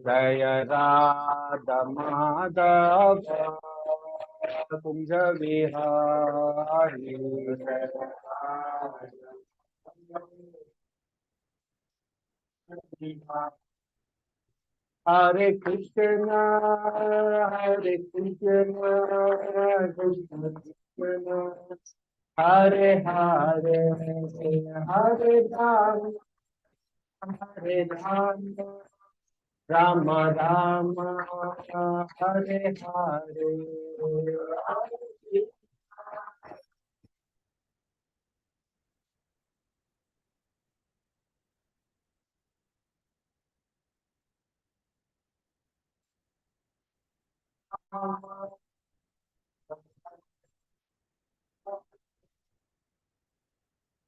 जय राधा माधव कुंज विहारी। हरे कृष्ण कृष्ण कृष्ण हरे हरे, हरे राम राम राम हरे हरे।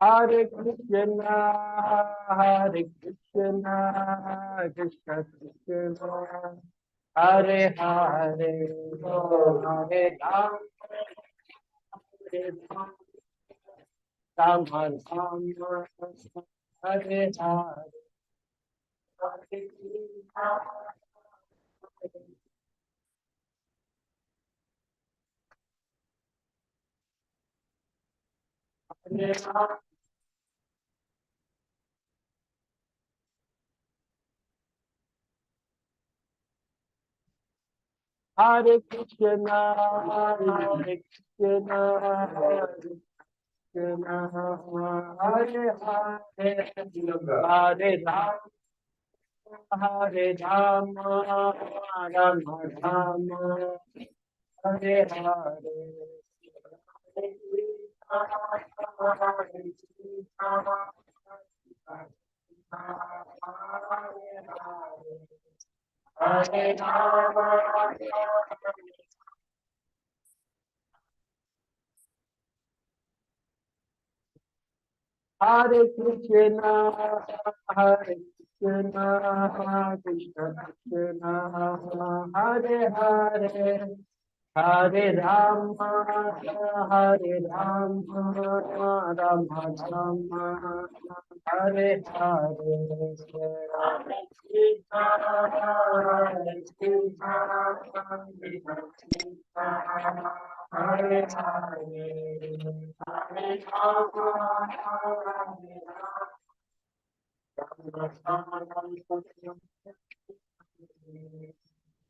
हरे कृष्ण कृष्ण कृष्ण हरे हरे, हरे राम राम हरे हरे। हरे कृष्ण हरे कृष्ण हरे हरे, हरे राम राम राम हरे हरे। हरे हरे कृष्ण कृष्ण कृष्ण हरे हरे, हरे राम राम राम हरे हरे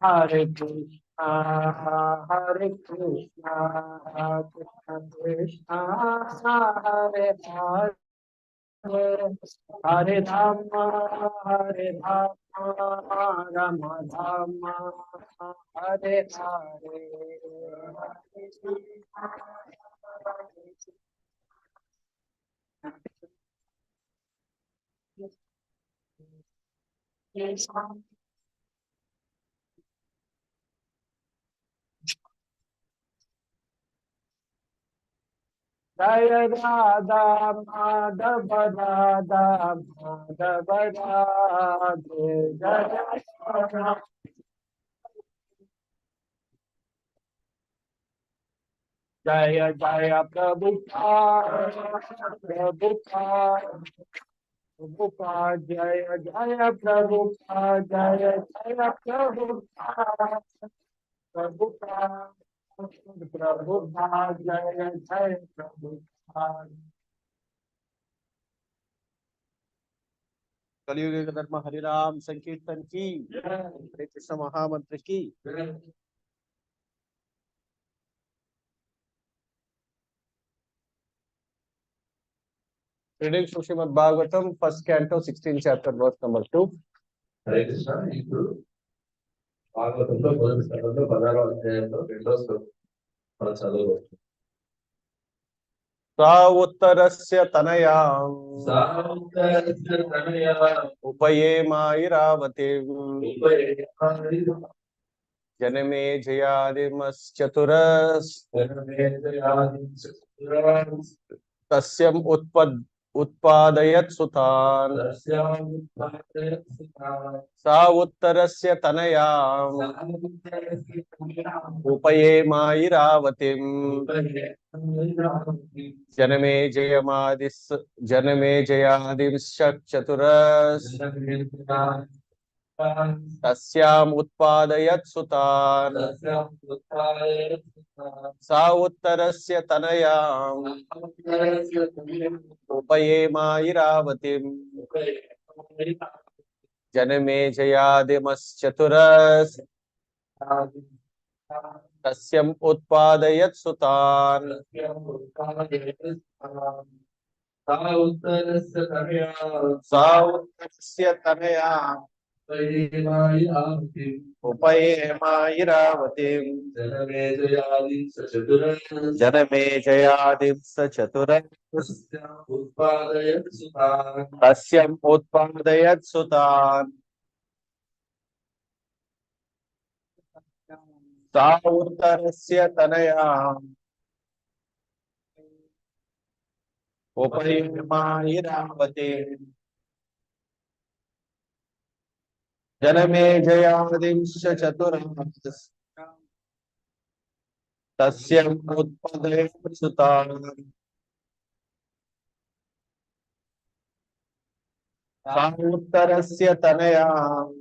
हरे कृष्णा कृष्ण कृष्णा हरे हरे, हरे राम राम राम हरे हरे। जय राधा माधव राधा माधव राधे, जय जय प्रभुपाद जय जय प्रभुपाद जय जय प्रभुपाद प्रभुपाद जय जय प्रभुपाद। कलियुग का धर्म हरिराम संकीर्तन की, हरे कृष्ण महामंत्र की। Reading Srimad Bhagavatam first canto 16 chapter verse number 2। Hare Krishna. ఇప్పుడు భాగవతంలో మొదటి స్కందంలో 16వ అధ్యాయంలో రెండో శ్లోకం మనం చదవవచ్చు. सा उत्तरस्य तनया उपये मायिरावते जनमे जयादिमश्चतुरस् तस्यम् उत्पादयत् सुतान्। सा उत्तरस्य तनया उपये मायिरावतिम् जनमे जयादिश्चतुरस् तस्याम् उत्पादयत् सुतान् सा उत्तरस्य तनयाम् उपयेमायिरावतीम् जनमेजयादिमश्चतुरस् तस्यम् उत्पादयत् सुतान् सा उत्तरस्य तनयाम् उपयेमायिरावतीम् जनमेजयादिं स चतुरः तस्यम् उत्पादयत् सुतान् सा उत्तरस्य तनयाम् उपयेमायिरावतीम् जनमेजयादिं स चतुरः तस्यम् उत्पादयत् सुतान् सा उत्तरस्य तनयाम्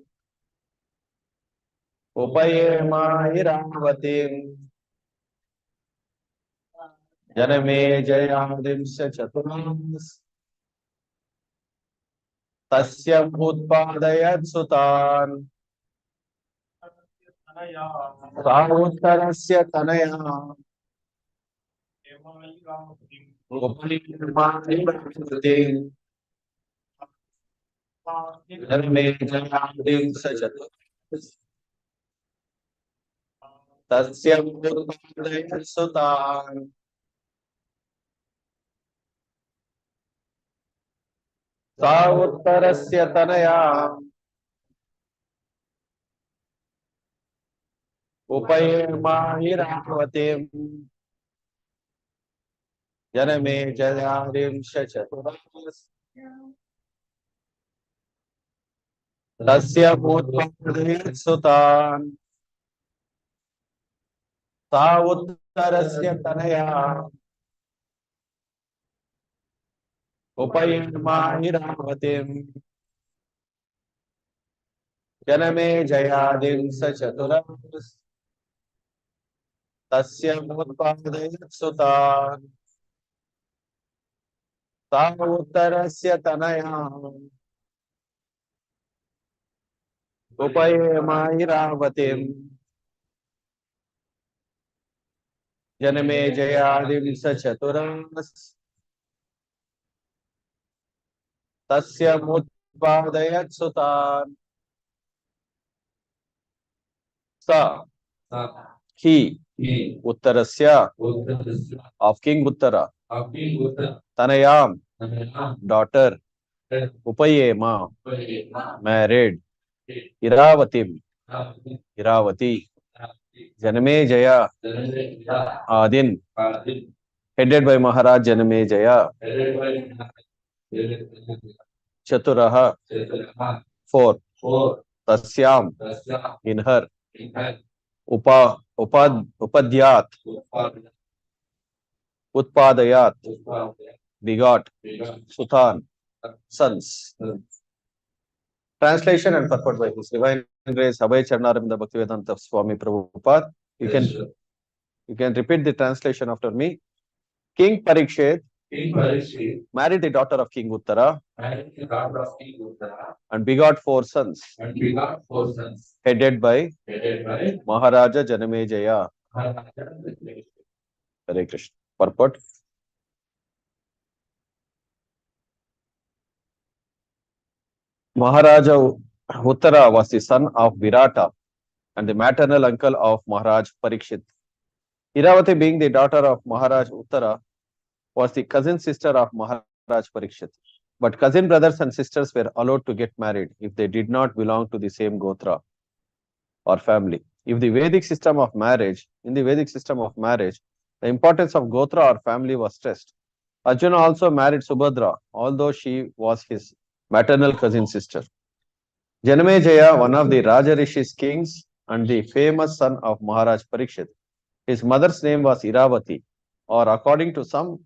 उपयेमायिरावतीम् जनमेजयादिं स चतुरः तस्यम् उत्पादयत् सुतान् सा उत्तरस्य तनयाम् उपयेमायिरावतीम् जनमेजयादिं स चतुरः तस्यम् उत्पादयत् सुतान् सा उत्तरस्य तनयाम् उपयेमायिरावतीम् जनमेजयादिं स चतुरः तस्यम् उत्पादयत् सुतान् सा उत्तरस्य तनयाम् उपयेमायिरावतीम् जनमेजयादिं स चतुरः तस्यम् उत्पादयत् सुतान् सा उत्तरस्य तनयाम् उपयेमायिरावतीम् जनमेजयादिं स चतुरः तस्यम् उत्पादयत् सुतान् सा he उत्तरस्य of king Uttara tanayam daughter upayema married iravatim iravati janamejaya adin headed by Maharaj Janamejaya Chaturaha 4 tasyam in her upadyat utpadayat begot sutan sons. Translation and purport by His Divine Grace Abhay Charnaramida Bhaktivedanta Swami Prabhupada. You can repeat the translation after me. King Parikshit married the daughter of King Uttara and begot 4 sons headed by Maharaja Janamejaya. Hare Krishna. Purport. Maharaja Uttara was the son of Virata and the maternal uncle of Maharaj Parikshit. Iravati, being the daughter of Maharaj Uttara, was the cousin sister of Maharaj Parikshit. But cousin brothers and sisters were allowed to get married if they did not belong to the same Gotra or family. In the Vedic system of marriage, the importance of Gotra or family was stressed. Arjuna also married Subhadra, although she was his maternal cousin sister. Janamejaya, one of the Raja Rishi's kings and the famous son of Maharaj Parikshit. His mother's name was Iravati, or according to some,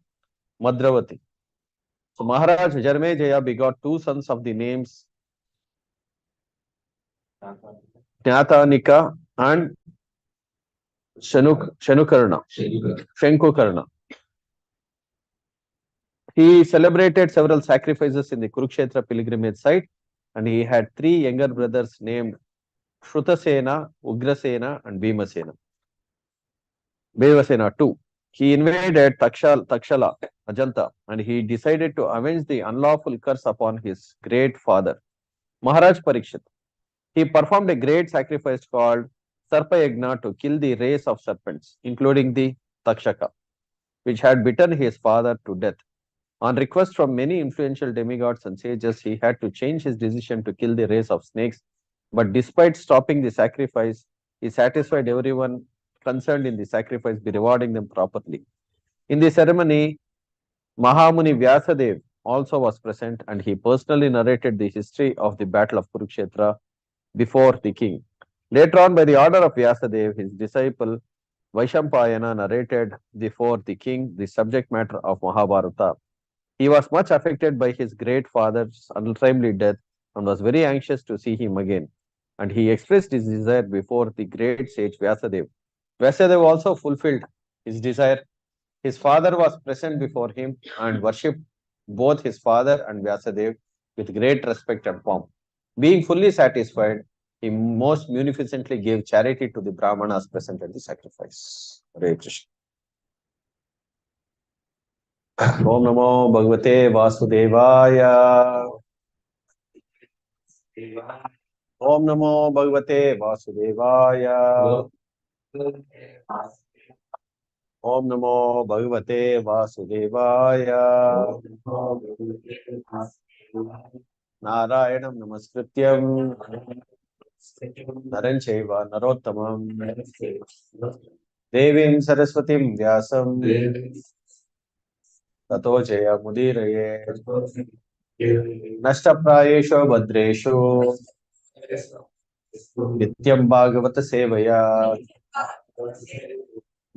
Madravati. So Maharaj Janamejaya begot 2 sons of the names Jnatanika and Shanukarna. Shankukarna. He celebrated several sacrifices in the Kurukshetra pilgrimage site, and he had three younger brothers named Shrutasena, Ugrasena, and Bhimasena. Bhivasena too. He invaded Takshala, Ajanta, and he decided to avenge the unlawful curse upon his great father, Maharaj Parikshit. He performed a great sacrifice called Sarpayagna to kill the race of serpents, including the Takshaka, which had bitten his father to death. On request from many influential demigods and sages, he had to change his decision to kill the race of snakes. But despite stopping the sacrifice, he satisfied everyone concerned in the sacrifice by rewarding them properly. In the ceremony, Mahamuni Vyasadev also was present and he personally narrated the history of the Battle of Kurukshetra before the king. Later on, by the order of Vyasadev, his disciple Vaishampayana narrated before the king the subject matter of Mahabharata. He was much affected by his great father's untimely death and was very anxious to see him again. And he expressed his desire before the great sage Vyasadev. Vyasadev also fulfilled his desire. His father was present before him and worshipped both his father and Vyasadev with great respect and pomp. Being fully satisfied, he most munificently gave charity to the Brahmanas present at the sacrifice. Hare Krishna. Om Namo Bhagavate Vasudevaya. Om Namo Bhagavate Vasudevaya. Om Namo Bhagavate Vasudevaya. Narayanam Namaskrityam Naranchaiva Narottamam Devim Saraswatim Vyasam Tato Jaya Mudiraye Nashtaprayesho Bhadresho Nityam Bhagavata Sevaya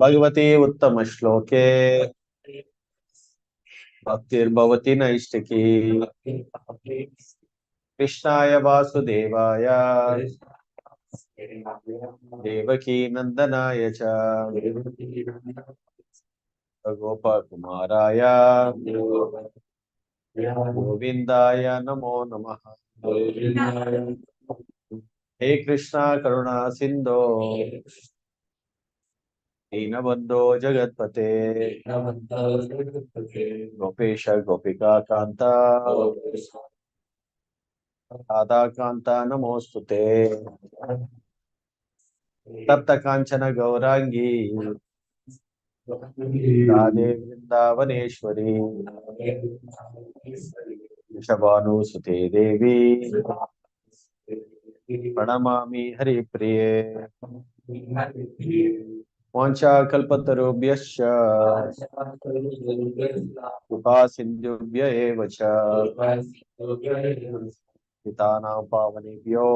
Bhagavati Uttama Shloke Bhaktir Bhavati Naishtaki Krishnaya Vasudevaya Devaki Nandanaya Cha Gopa Kumaraya Govindaya Namo Namaha Hey Krishna Karuna Sindho Dinabandho Jagatpate Gopesha Gopika Kanta Radha Kanta Namostute Tapta Kanchana Gaurangi Radhe Vrindavaneshwari Shabanu Sute Devi Pranamami Hari Priye Vancha Kalpatarubhyascha Kripa Sindhubhya Evacha Pitana Pavanebhyo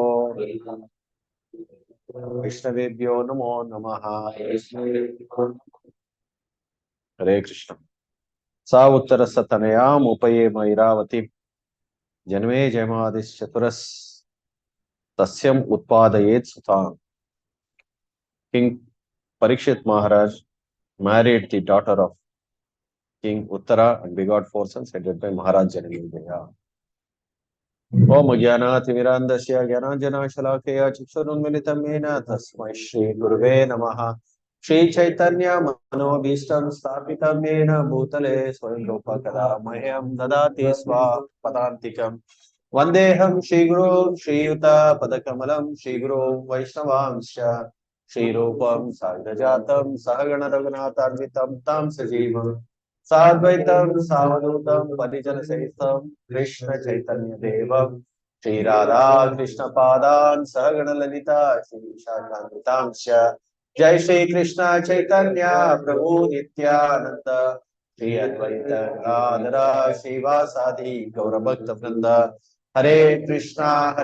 Vishnavebhyo Namo Namaha Hare Krishna Sa Uttara Satanayam Upaye Mairavati Janme Jamadis Chaturas Tasyam Utpadayet Sutam. King Parikshit Maharaj married the daughter of King Uttara and begot four sons headed by Maharaj Janamedaya. Om Jnanathimirantasya Jnananjana Shalakaya Chikshurunmilitam Mena Tasmai Shri Guruve Namaha Shri Chaitanya Manobhishtam Sthapitam Mena Bhutale Swayam Rupa Kada Mayam Dadati Swa Padantikam Vandeham Shri Guru Shri Yuta Padakamalam Shri Guru Vaishnavamsha Shri Rupam Sargajatam Sahagana Raghunathanvitam Tam Sajivam Sadvaitam Savadutam Parijana Sahitam Krishna Chaitanya Devam Shri Radha Krishna Padan Sahagana Lalita Shri Shadhanvitamsha Jai Shri Krishna Chaitanya Prabhu Nityananda Shri Advaita Gadara Shri Vasadi Gaura Bhakta Vrinda Hare Krishna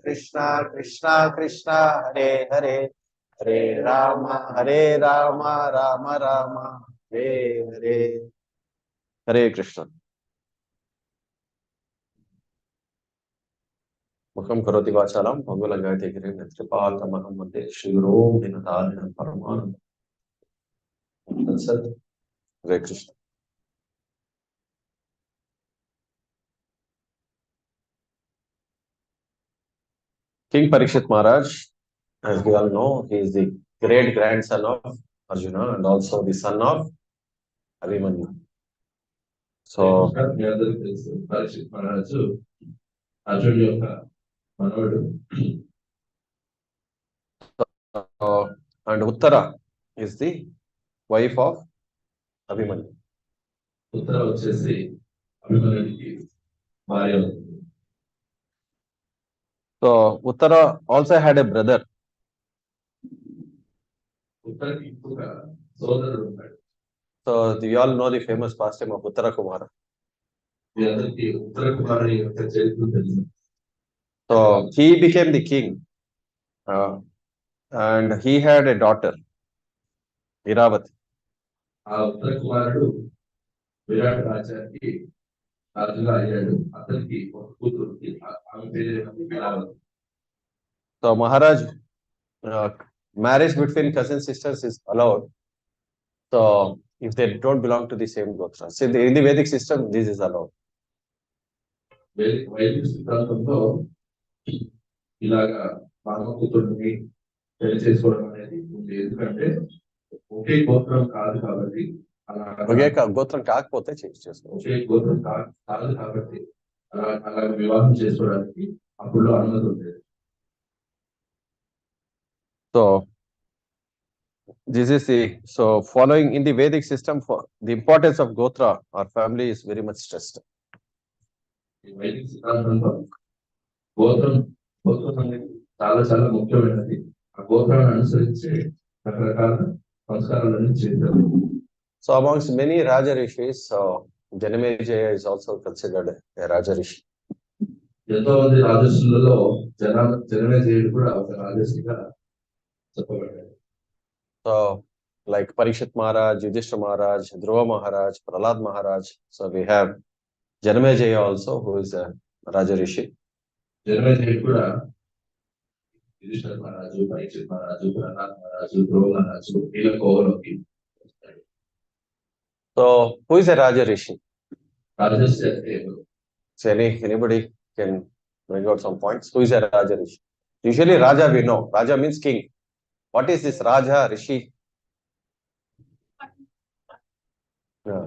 Krishna Krishna Hare Hare Hare Rama Rama Rama Hare Hare Hare Krishna. Mukham karoti vachalam, Pangulangayate Girim, Netripal Mande, Shigro, Dinadal, Paraman. That's it. Hare Krishna. King Parikshit Maharaj, as we all know, he is the great grandson of Arjuna and also the son of Abhimanyu. So, మీ అందరికీ తెలుసు పరీక్షిత్ మహారాజు అర్జునుడి యొక్క మనవడు. and Uttara is the wife of Abhimanyu. ఉత్తర వచ్చేసి అభిమన్యుడికి భార్య అవుతుంది. So, Uttara also had a brother. ఉత్తరకి ఇంకొక సోదరుడు ఉంటాడు. So, you all know the famous pastime of Uttara Kumara. మీ అందరికీ ఉత్తర కుమారుని యొక్క చరిత్ర తెలుసు. So, he became the king and he had a daughter, Iravati. ఆ ఉత్తర కుమారుడు విరాట్ రాజ్యానికి రాజుగా అయ్యాడు. అతనికి ఒక కూతురు ఉంది. ఆమె పేరు Iravati. So, Maharaj, marriage between cousin sisters is allowed. So, if they don't belong to the same gotra. So, in the Vedic system, this is allowed. వైదిక సిద్ధాంతంలో ఇలాగా మామ కూతురుని పెళ్లి చేసుకోవడం అనేది ఉంది. ఎందుకంటే ఒకే గోత్రం కాదు కాబట్టి ఒకే గోత్రం కాకపోతే చేసుకోవచ్చు. ఒకే గోత్రం కాదు కాబట్టి అలా వివాహం చేసుకోవడానికి అప్పుడు అనుమతి ఉండేది. So, this is so following in the Vedic system, for the importance of gotra or family is very much stressed. ఈ వైదిక సిద్ధాంతంలో గోత్రం అనేది చాలా చాలా ముఖ్యమైనది. ఆ గోత్రాన్ని అనుసరించి రకరకాల సంస్కారాలను చేశారు. So, amongst many Raja Rishis, Janamejaya is also considered a Raja Rishi. ఎంతో మంది రాజర్షులలో జనమేజయుడు కూడా ఒక రాజర్షిగా చెప్పబడ్డాడు. So, like Parikshit Maharaj, Yudhishthira Maharaj, Dhruva Maharaj, Prahlad Maharaj. So, we have Janamejaya also, who is a Raja Rishi. జనమేజయుడు కూడా యుధిష్ఠిర మహారాజు, పరీక్షిత్ మహారాజు, ప్రహ్లాద్ మహారాజు, ధ్రువ మహారాజు వీళ్ళ కోవలోకి. So, who is a Raja Rishi? రాజర్షి అంటే So, anybody can bring out some points. Who is a Raja Rishi? Usually, Raja we know. Raja means king. What is this Raja Rishi? Yeah.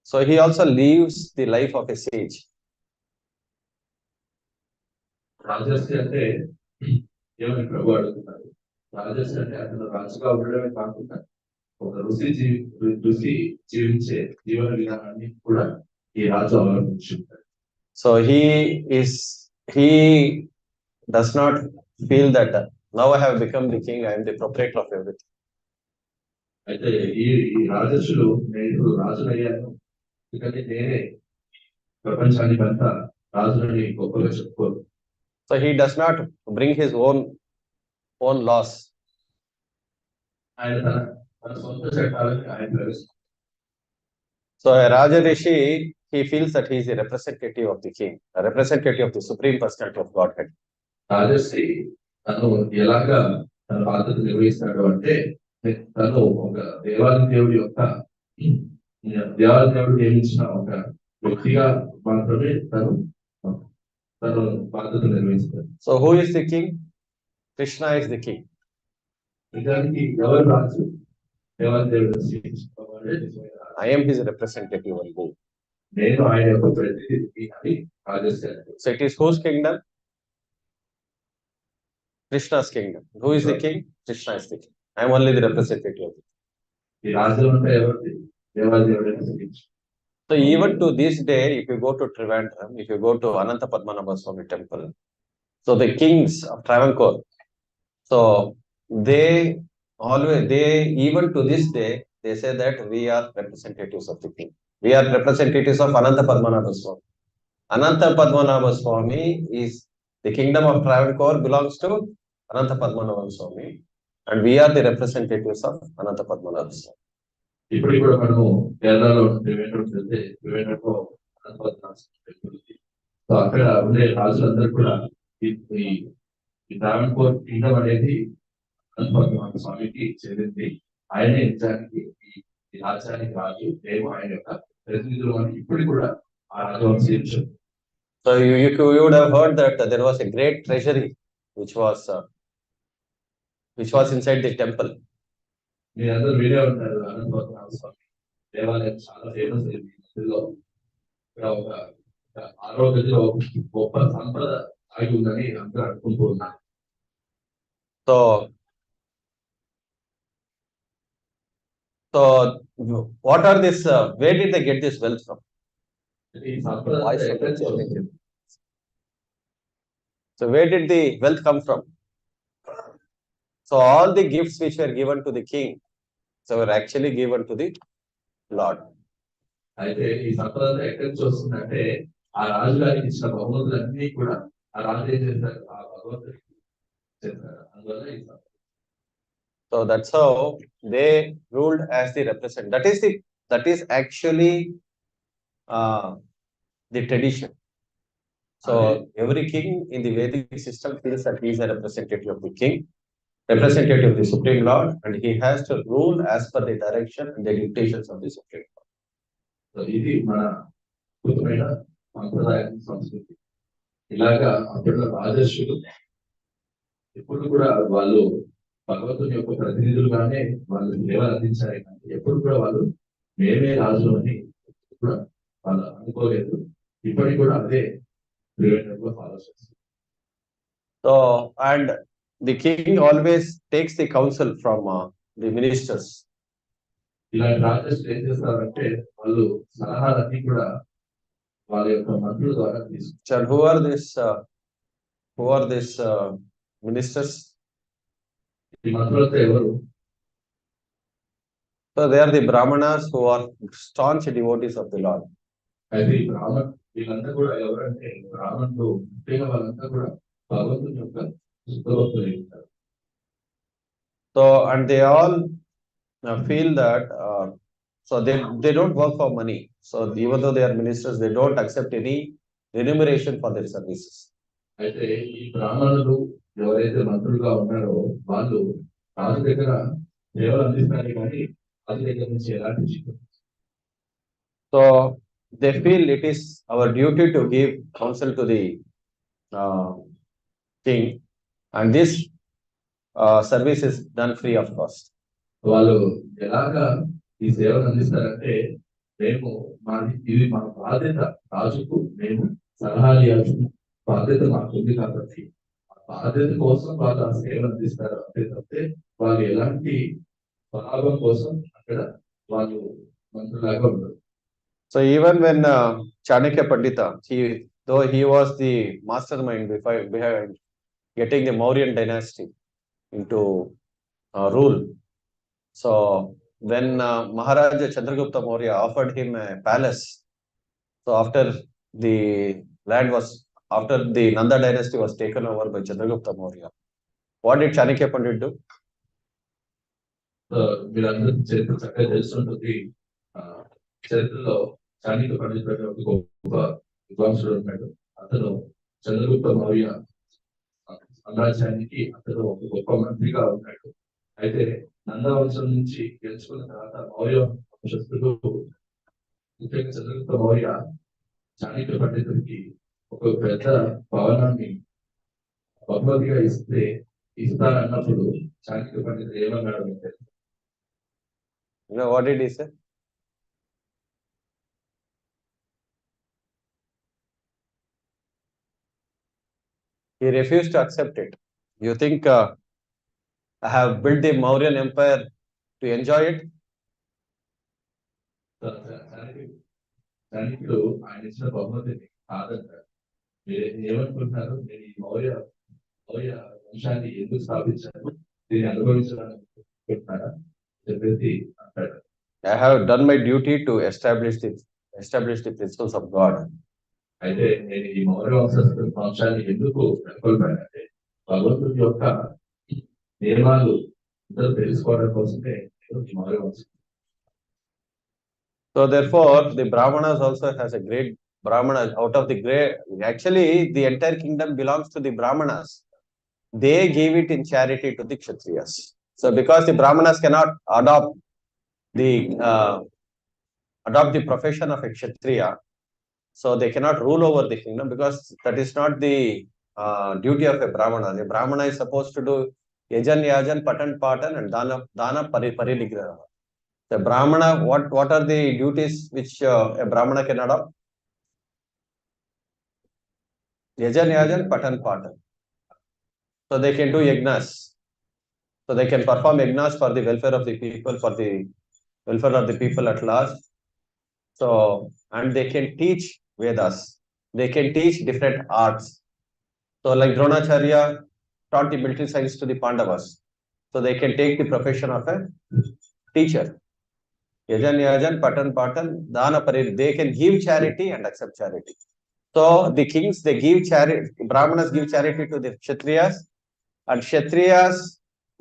So, he also lives the life of a sage. రాజర్షి అంటే ఏమని ప్రభు అడుగుతున్నారు. రాజర్షి అంటే అతను రాజుగా ఉండడమే కాకుండా ఒక ఋషి జీవించే జీవన విధానాన్ని కూడా ఈ రాజు అవలంబించి ఉంటాడు. So, he does not feel that now I have become the king, I am the proprietor of everything. అయితే ఈ రాజర్షులు నేను రాజునయ్యాను, ఎందుకంటే నేనే ప్రపంచానికి అంతా రాజునని గొప్పగా చెప్పుకోరు. So, he does not bring his own laws. ఆయన తన సొంత చట్టాలని ఆయన ప్రవేశిస్తారు. So, a Raja Rishi, he feels that he is a representative of the king, a representative of the Supreme Personality of Godhead. రాజర్షి తను ఎలాగా తన బాధ్యత నిర్వహిస్తాడు అంటే తను ఒక దేవాది దేవుడు నియమించిన ఒక వ్యక్తిగా మాత్రమే తను బాధ్యత నిర్వహిస్తాడు. So, who is the king? Krishna is the king. నిజానికి ఎవరు రాజు? దేవాది దేవుడు. I am his representative only. నేను ఆయన యొక్క ప్రతినిధి అని రాజర్షి. So, it is whose kingdom? Krishna's kingdom. Who is the king? Krishna is the king. I am only the representative of it. So, even to this day, if you go to Trivandrum, if you go to Ananta Padmanabha Swami temple, so the kings of Travancore, so even to this day, they say that we are representatives of the king. We are representatives of Ananta Padmanabha Swami. Ananta Padmanabha Swami is the kingdom of Travancore belongs to Ananta Padmanabha Swami, and we are the representatives of Ananta Padmanabha Swami. ఇప్పుడు కూడా మనము కేరళలో వెళ్తే అక్కడ ఉండే రాజులందరూ కూడా ఈ ట్రావెన్కోర్ కింగ్డమ్ అనేది అనంత స్వామికి చెందింది. ఆయనే నిజానికి ఈ రాజ్యానికి రాజు, మేము ఆయన యొక్క ప్రతినిధులు అని ఇప్పుడు కూడా ఆ రాజవంశీయులు. So you would have heard that there was a great treasury which was inside the temple. మీ అందరూ వినే ఉంటారు అనంతపద్మనాభ స్వామి దేవాలయం చాలా ఫేమస్ అయింది. ఇందులో ఒక ఆరోగ్యంలో గొప్ప సంపద ఆగి ఉందని అందరూ అనుకుంటూ ఉన్నారు. So what are this? Where did they get this wealth from? ఈ సంపద ఎక్కడి నుంచి వచ్చింది? So where did the wealth come from? So all the gifts which were given to the king, so were actually given to the Lord. అయితే ఈ సంపద ఎక్కడి నుంచి వస్తుందంటే ఆ రాజుగారికి ఇచ్చిన బహుమతులన్నీ కూడా ఆ రాజు ఏం చేస్తారు, ఆ భగవంతుడికి చేస్తారు. అందువల్ల ఈ సంపద. So that's how they ruled as the representative. That is actually the tradition. So every king in the Vedic system feels that he is a representative of the king, representative of the Supreme Lord, and he has to rule as per the direction and the dictations of the Supreme Lord. So ఇది మన అద్భుతమైన సంప్రదాయ సంస్కృతి. ఇలాగా అప్పట్లో రాజర్షులు ఎప్పుడు కూడా వాళ్ళు భగవంతుని యొక్క ప్రతినిధులుగానే వాళ్ళు సేవలు అందించారు. కానీ ఎప్పుడు కూడా వాళ్ళు మేమే రాజు అని కూడా వాళ్ళు అనుకోలేదు. ఇప్పటికి కూడా అదే ఫాలో చేస్తారు. So and the king always takes the counsel from the ministers. ఇలాంటి రాజర్షులు ఏం చేస్తారంటే వాళ్ళు సలహాలన్నీ కూడా వాళ్ళ యొక్క మంత్రుల ద్వారా తీసుకుంటారు. Who are these ministers? ఈ మంత్రులతో ఎవరు? So they are the Brahmanas who are staunch devotees of the Lord. అయితే ఈ వీళ్ళంతా కూడా ఎవరంటే బ్రాహ్మణులు, ముఖ్యంగా వాళ్ళంతా కూడా భగవంతుని యొక్క శుద్ధభక్తులు ఉంటారు. So and they all feel that so they don't work for money. So even though they are ministers, they don't accept any remuneration for their services. అయితే ఈ బ్రాహ్మణులు ఎవరైతే మంత్రులుగా ఉన్నారో వాళ్ళు రాజు దగ్గర సేవలు అందిస్తారు, కానీ రాజు దగ్గర నుంచి ఎలాంటి. So they feel it is our duty to give counsel to the king, and this service is done free of cost. వాళ్ళు ఎలాగా ఈ సేవలు అందిస్తారంటే మేము ఇది మన బాధ్యత, రాజుకు మేము సలహాలు ఇవ్వాల్సిన బాధ్యత మాకు ఉంది కాబట్టి ఆ బాధ్యత కోసం వాళ్ళు ఆ సేవలు అందిస్తారు. అంతే తప్పితే వాళ్ళు ఎలాంటి స్వలాభం కోసం అక్కడ వాళ్ళు మంత్రులాగా ఉండరు. So even when Chanakya Pandita, though he was the mastermind behind getting the Mauryan dynasty into rule. So when Maharaja Chandragupta Maurya offered him a palace, so after the Nanda dynasty was taken over by Chandragupta Maurya, what did Chanakya Pandit do? మీరందరూ చరిత్ర చక్కగా తెలుసుంటుంది. చరిత్రలో చాణక్య పండితుడు ఒక గొప్ప విద్వాంసుడు ఉన్నాడు. అతను చంద్రగుప్త మౌర్య సామ్రాజ్యానికి అతను ఒక గొప్ప మంత్రిగా ఉన్నాడు. అయితే నందవంశం నుంచి గెలుచుకున్న తర్వాత మౌర్య వంశస్థుడు, ముఖ్యంగా చంద్రగుప్త మౌర్య చాణక్య పండితుడికి ఒక పెద్ద భవనాన్ని బహుమతిగా ఇస్తానన్నప్పుడు చాణక్య పండితుడు ఏమన్నాడు అంటే, what did he say? He refused to accept it. You think I have built the Mauryan Empire to enjoy it? చాణక్యుడు ఆయన ఇచ్చిన బహుమతిని కాదంటాడు. ఏమనుకుంటున్నారు, నేను ఈ మౌర్య వంశాన్ని ఎందుకు స్థాపించాను, దీన్ని అనుభవించాలనుకుంటున్నారా చెప్పేసి అంటాడు. I have done my duty to establish the principles of God. అయితే నేను ఈ మౌర్య వంశాన్ని ఎందుకు నెలకొల్పానంటే భగవంతుడి యొక్క నియమాలు ఇద్దరు తెలుసుకోవడం కోసమే ఈ మౌర్య వంశం. So therefore, the Brahmanas also has a great Brahmanas, out of the great, actually the entire kingdom belongs to the Brahmanas. They gave it in charity to the Kshatriyas. So because the Brahmanas cannot the uh, adopt the profession of a Kshatriya, so they cannot rule over the kingdom because that is not the duty of a Brahmana. The Brahmana is supposed to do yajan, yajan, patan, patan, and dana, parinigraha. The Brahmana, what are the duties which a Brahmana can adopt? Yajan, yajan, patan, patan. So they can do yagnas. So they can perform yagnas for the welfare of the people, for the welfare of the people at large. So, and they can teach Vedas. They can teach different arts. So like Dronacharya taught the military science to the Pandavas. So they can take the profession of a teacher. Yajan, yajan, patan, patan, dana, parir. They can give charity and accept charity. So the kings, they give charity, Brahmanas give charity to the Kshatriyas, and Kshatriyas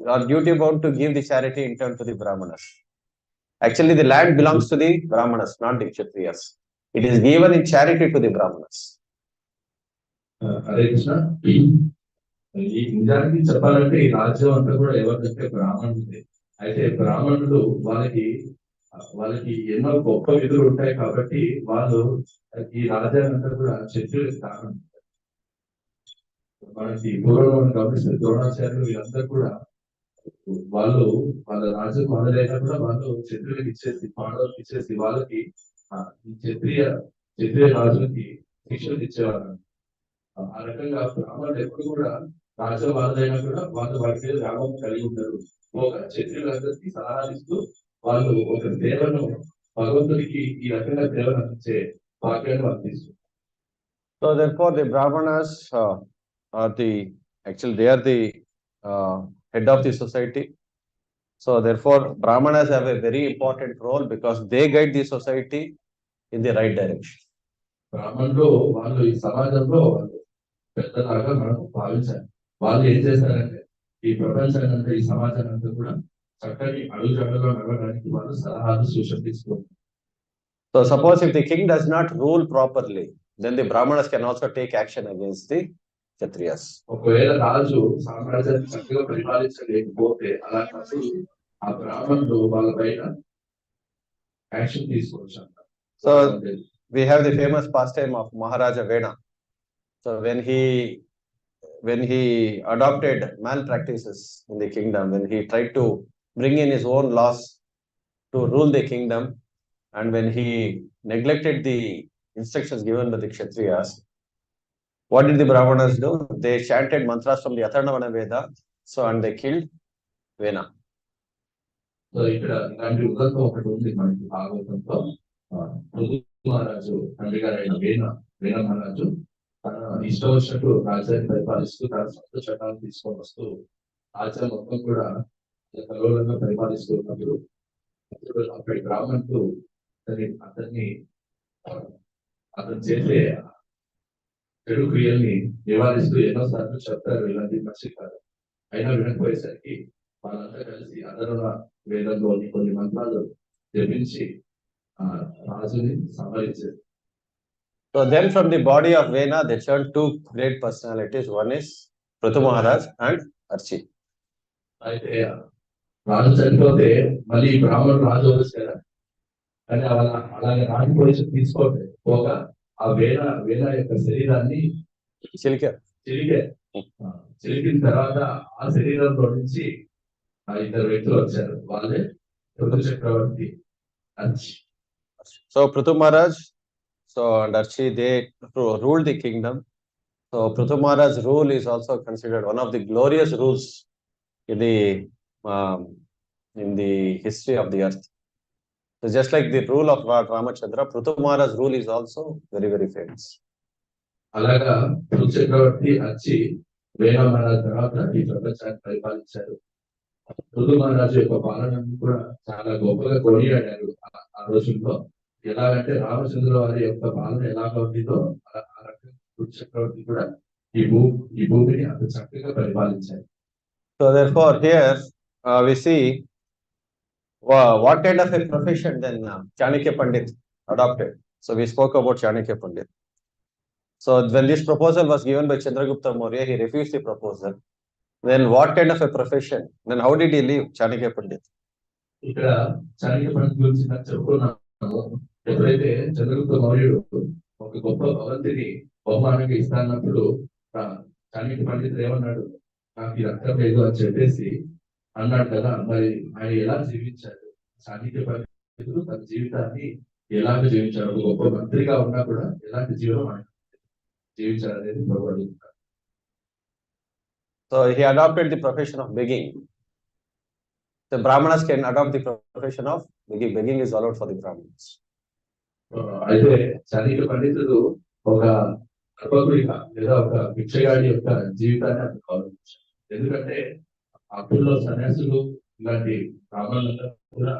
are duty bound to give the charity in turn to the Brahmanas. Actually, the land belongs to the Brahmanas, not the Kshatriyas. It is given in charity to the Brahmanas. Hare Krishna. ఈ నిజానికి చెప్పాలంటే ఈ రాజ్యం అంతా కూడా ఎవరికంటే బ్రాహ్మణుడే. అయితే బ్రాహ్మణులు వాళ్ళకి ఎన్నో గొప్ప విధులు ఉంటాయి కాబట్టి వాళ్ళు ఈ రాజ్యాన్ని అంతా కూడా క్షత్రియులకు కారణం. మనకి పూర్వం గమనిస్తే ద్రోణాచార్యులు వీళ్ళందరూ కూడా వాళ్ళు వాళ్ళ రాజ్యం మొదలైనా కూడా వాళ్ళు క్షత్రియులకు ఇచ్చేసి పాండవులకు ఇచ్చేసి వాళ్ళకి ఈ క్షత్రియ రాజులకి శిక్షలు ఇచ్చేవారు. ఆ రకంగా బ్రాహ్మణులు ఎప్పుడు కూడా రాజ్యం వాళ్ళదైనా కూడా వాళ్ళు వాటి మీద వ్యాపకం కలిగి ఉంటారు. ఒక క్షత్రియులందరికీ సలహా ఇస్తూ వాళ్ళు ఒక సేవను భగవంతుడికి ఈ రకంగా సేవను అందించే వాక్యాన్ని అందిస్తారు. So therefore, the Brahmanas are they are the head of the society. So therefore, Brahmanas have a very important role because they guide the society in the right direction. బ్రాహ్మణులు వాళ్ళు ఈ సమాజంలో వాళ్ళు పెద్దలాగా మనకు భావించాలి. వాళ్ళు ఏం చేస్తారంటే ఈ ప్రపంచాన్ని అంతా ఈ సమాజాన్ని అంతా కూడా చక్కని అడుగుజాడలో నడవడానికి వాళ్ళు సలహాలు సూచనలు తీసుకుంటారు. So suppose if the king does not rule properly, then the Brahmanas can also take action against the Kshatriyas. ఒకవేళ రాజు సామ్రాజ్యాన్ని చక్కగా పరిపాలించలేకపోతే అలాంటప్పుడు ఆ బ్రాహ్మణులు వాళ్ళ పైన యాక్షన్ తీసుకోవచ్చు అంట. So we have the famous pastime of Maharaja Vena. So when he adopted malpractices in the kingdom, when he tried to bring in his own laws to rule the kingdom, and when he neglected the instructions given by the Kshatriyas, what did the Brahmanas do? They chanted mantras from the Atharvana Veda, so and they killed Vena. So ఇక్కడ ఇలాంటి ఉదంతం ఒకటి ఉంది మనకి భాగవతంతో. మహారాజు తండ్రి గారు అయిన వేణ మహారాజు తన ఇష్టం వచ్చినట్టు రాజ్యాన్ని పరిపాలిస్తూ తన సొంత చట్టాలను తీసుకొని వస్తూ రాజ్యం మొత్తం కూడా కలవలంగా పరిపాలిస్తూ ఉన్నప్పుడు అక్కడి బ్రాహ్మణులు అతను చేసే చెడు క్రియల్ని నివారిస్తూ ఎన్నోసార్లు చెప్తారు ఇలాంటి మంచి కాదు. అయినా వినకపోయేసరికి వాళ్ళంతా కలిసి అదన వేదంలోని కొన్ని మంత్రాలు జపించి రాజుని సంహరించారు. So then from the body of Vena, they turned two great personalities. One is Prithu Maharaj and Archi. అయితే రాజు చనిపోతే మళ్ళీ బ్రాహ్మణుడు రాజు వచ్చారు. కానీ అలాగే రాజు పొజిషన్ తీసుకోవట్లేదు. పోగా ఆ వేణ యొక్క శరీరాన్ని చిలికిన తర్వాత ఆ శరీరంలో నుంచి ఇద్దరు వ్యక్తులు వచ్చారు. వాళ్ళే పృథు చక్రవర్తి, అర్చి. So Prithu Maharaj, and Archi, they ruled the kingdom. So Prithu Maharaj's rule is also considered one of the glorious rules in the history of the earth. So just like the rule of Ramachandra, Prithu Maharaj's rule is also very, very famous. అలాగా పృథు చక్రవర్తి అర్చి వేణ మహారాజ్ తర్వాత ఈ ప్రపంచాన్ని పరిపాలించారు. పృథు మహారాజు యొక్క పాలనను కూడా చాలా గొప్పగా కొనియాడారు ఆ రోజుల్లో. ఎలాగంటే రామచంద్ర వారి యొక్క పాలన ఎలాగ ఉండిందో ఆ రకంగా పృథు చక్రవర్తి కూడా ఈ భూమిని అంత చక్కగా పరిపాలించారు. So therefore here we see what kind of a profession then Chanakya Pandit adopted. So we spoke about Chanakya Pandit. So when this proposal was given by Chandragupta Maurya, he refused the proposal. Then what kind of a profession? Then how did he leave Chanakya Pandit? ఇక్కడ చాణక్య పండిత్ గురించి నాకు చెప్పుకున్నాము. ఎప్పుడైతే చంద్రగుప్త మౌర్యుడు ఒక గొప్ప భవంతిని బహుమానంగా ఇస్తానప్పుడు చాణక్య పండితుడు ఏమన్నాడు, నాకు ఇది అక్కర్లేదు అని చెప్పేసి అన్నాడు కదా. మరి ఆయన ఎలా జీవించాడు? చాణక్య పండితుడు తన జీవితాన్ని ఎలాగ జీవించాడు? ఒక గొప్ప మంత్రిగా ఉన్నా కూడా ఎలాంటి జీవనం ఆయన జీవించాడు అనేది అడుగుతారు. So he adopted the profession of begging. The Brahmanas can adopt the profession of begging. Begging is allowed for the Brahmanas. అయితే చాణక్య పండితుడు ఒక అర్పకుడిగా లేదా ఒక భిక్షగాడి యొక్క జీవితాన్ని అతను గౌరవించాడు. ఎందుకంటే అప్పుల్లో సన్యాసులు ఇలాంటి బ్రాహ్మణులంతా కూడా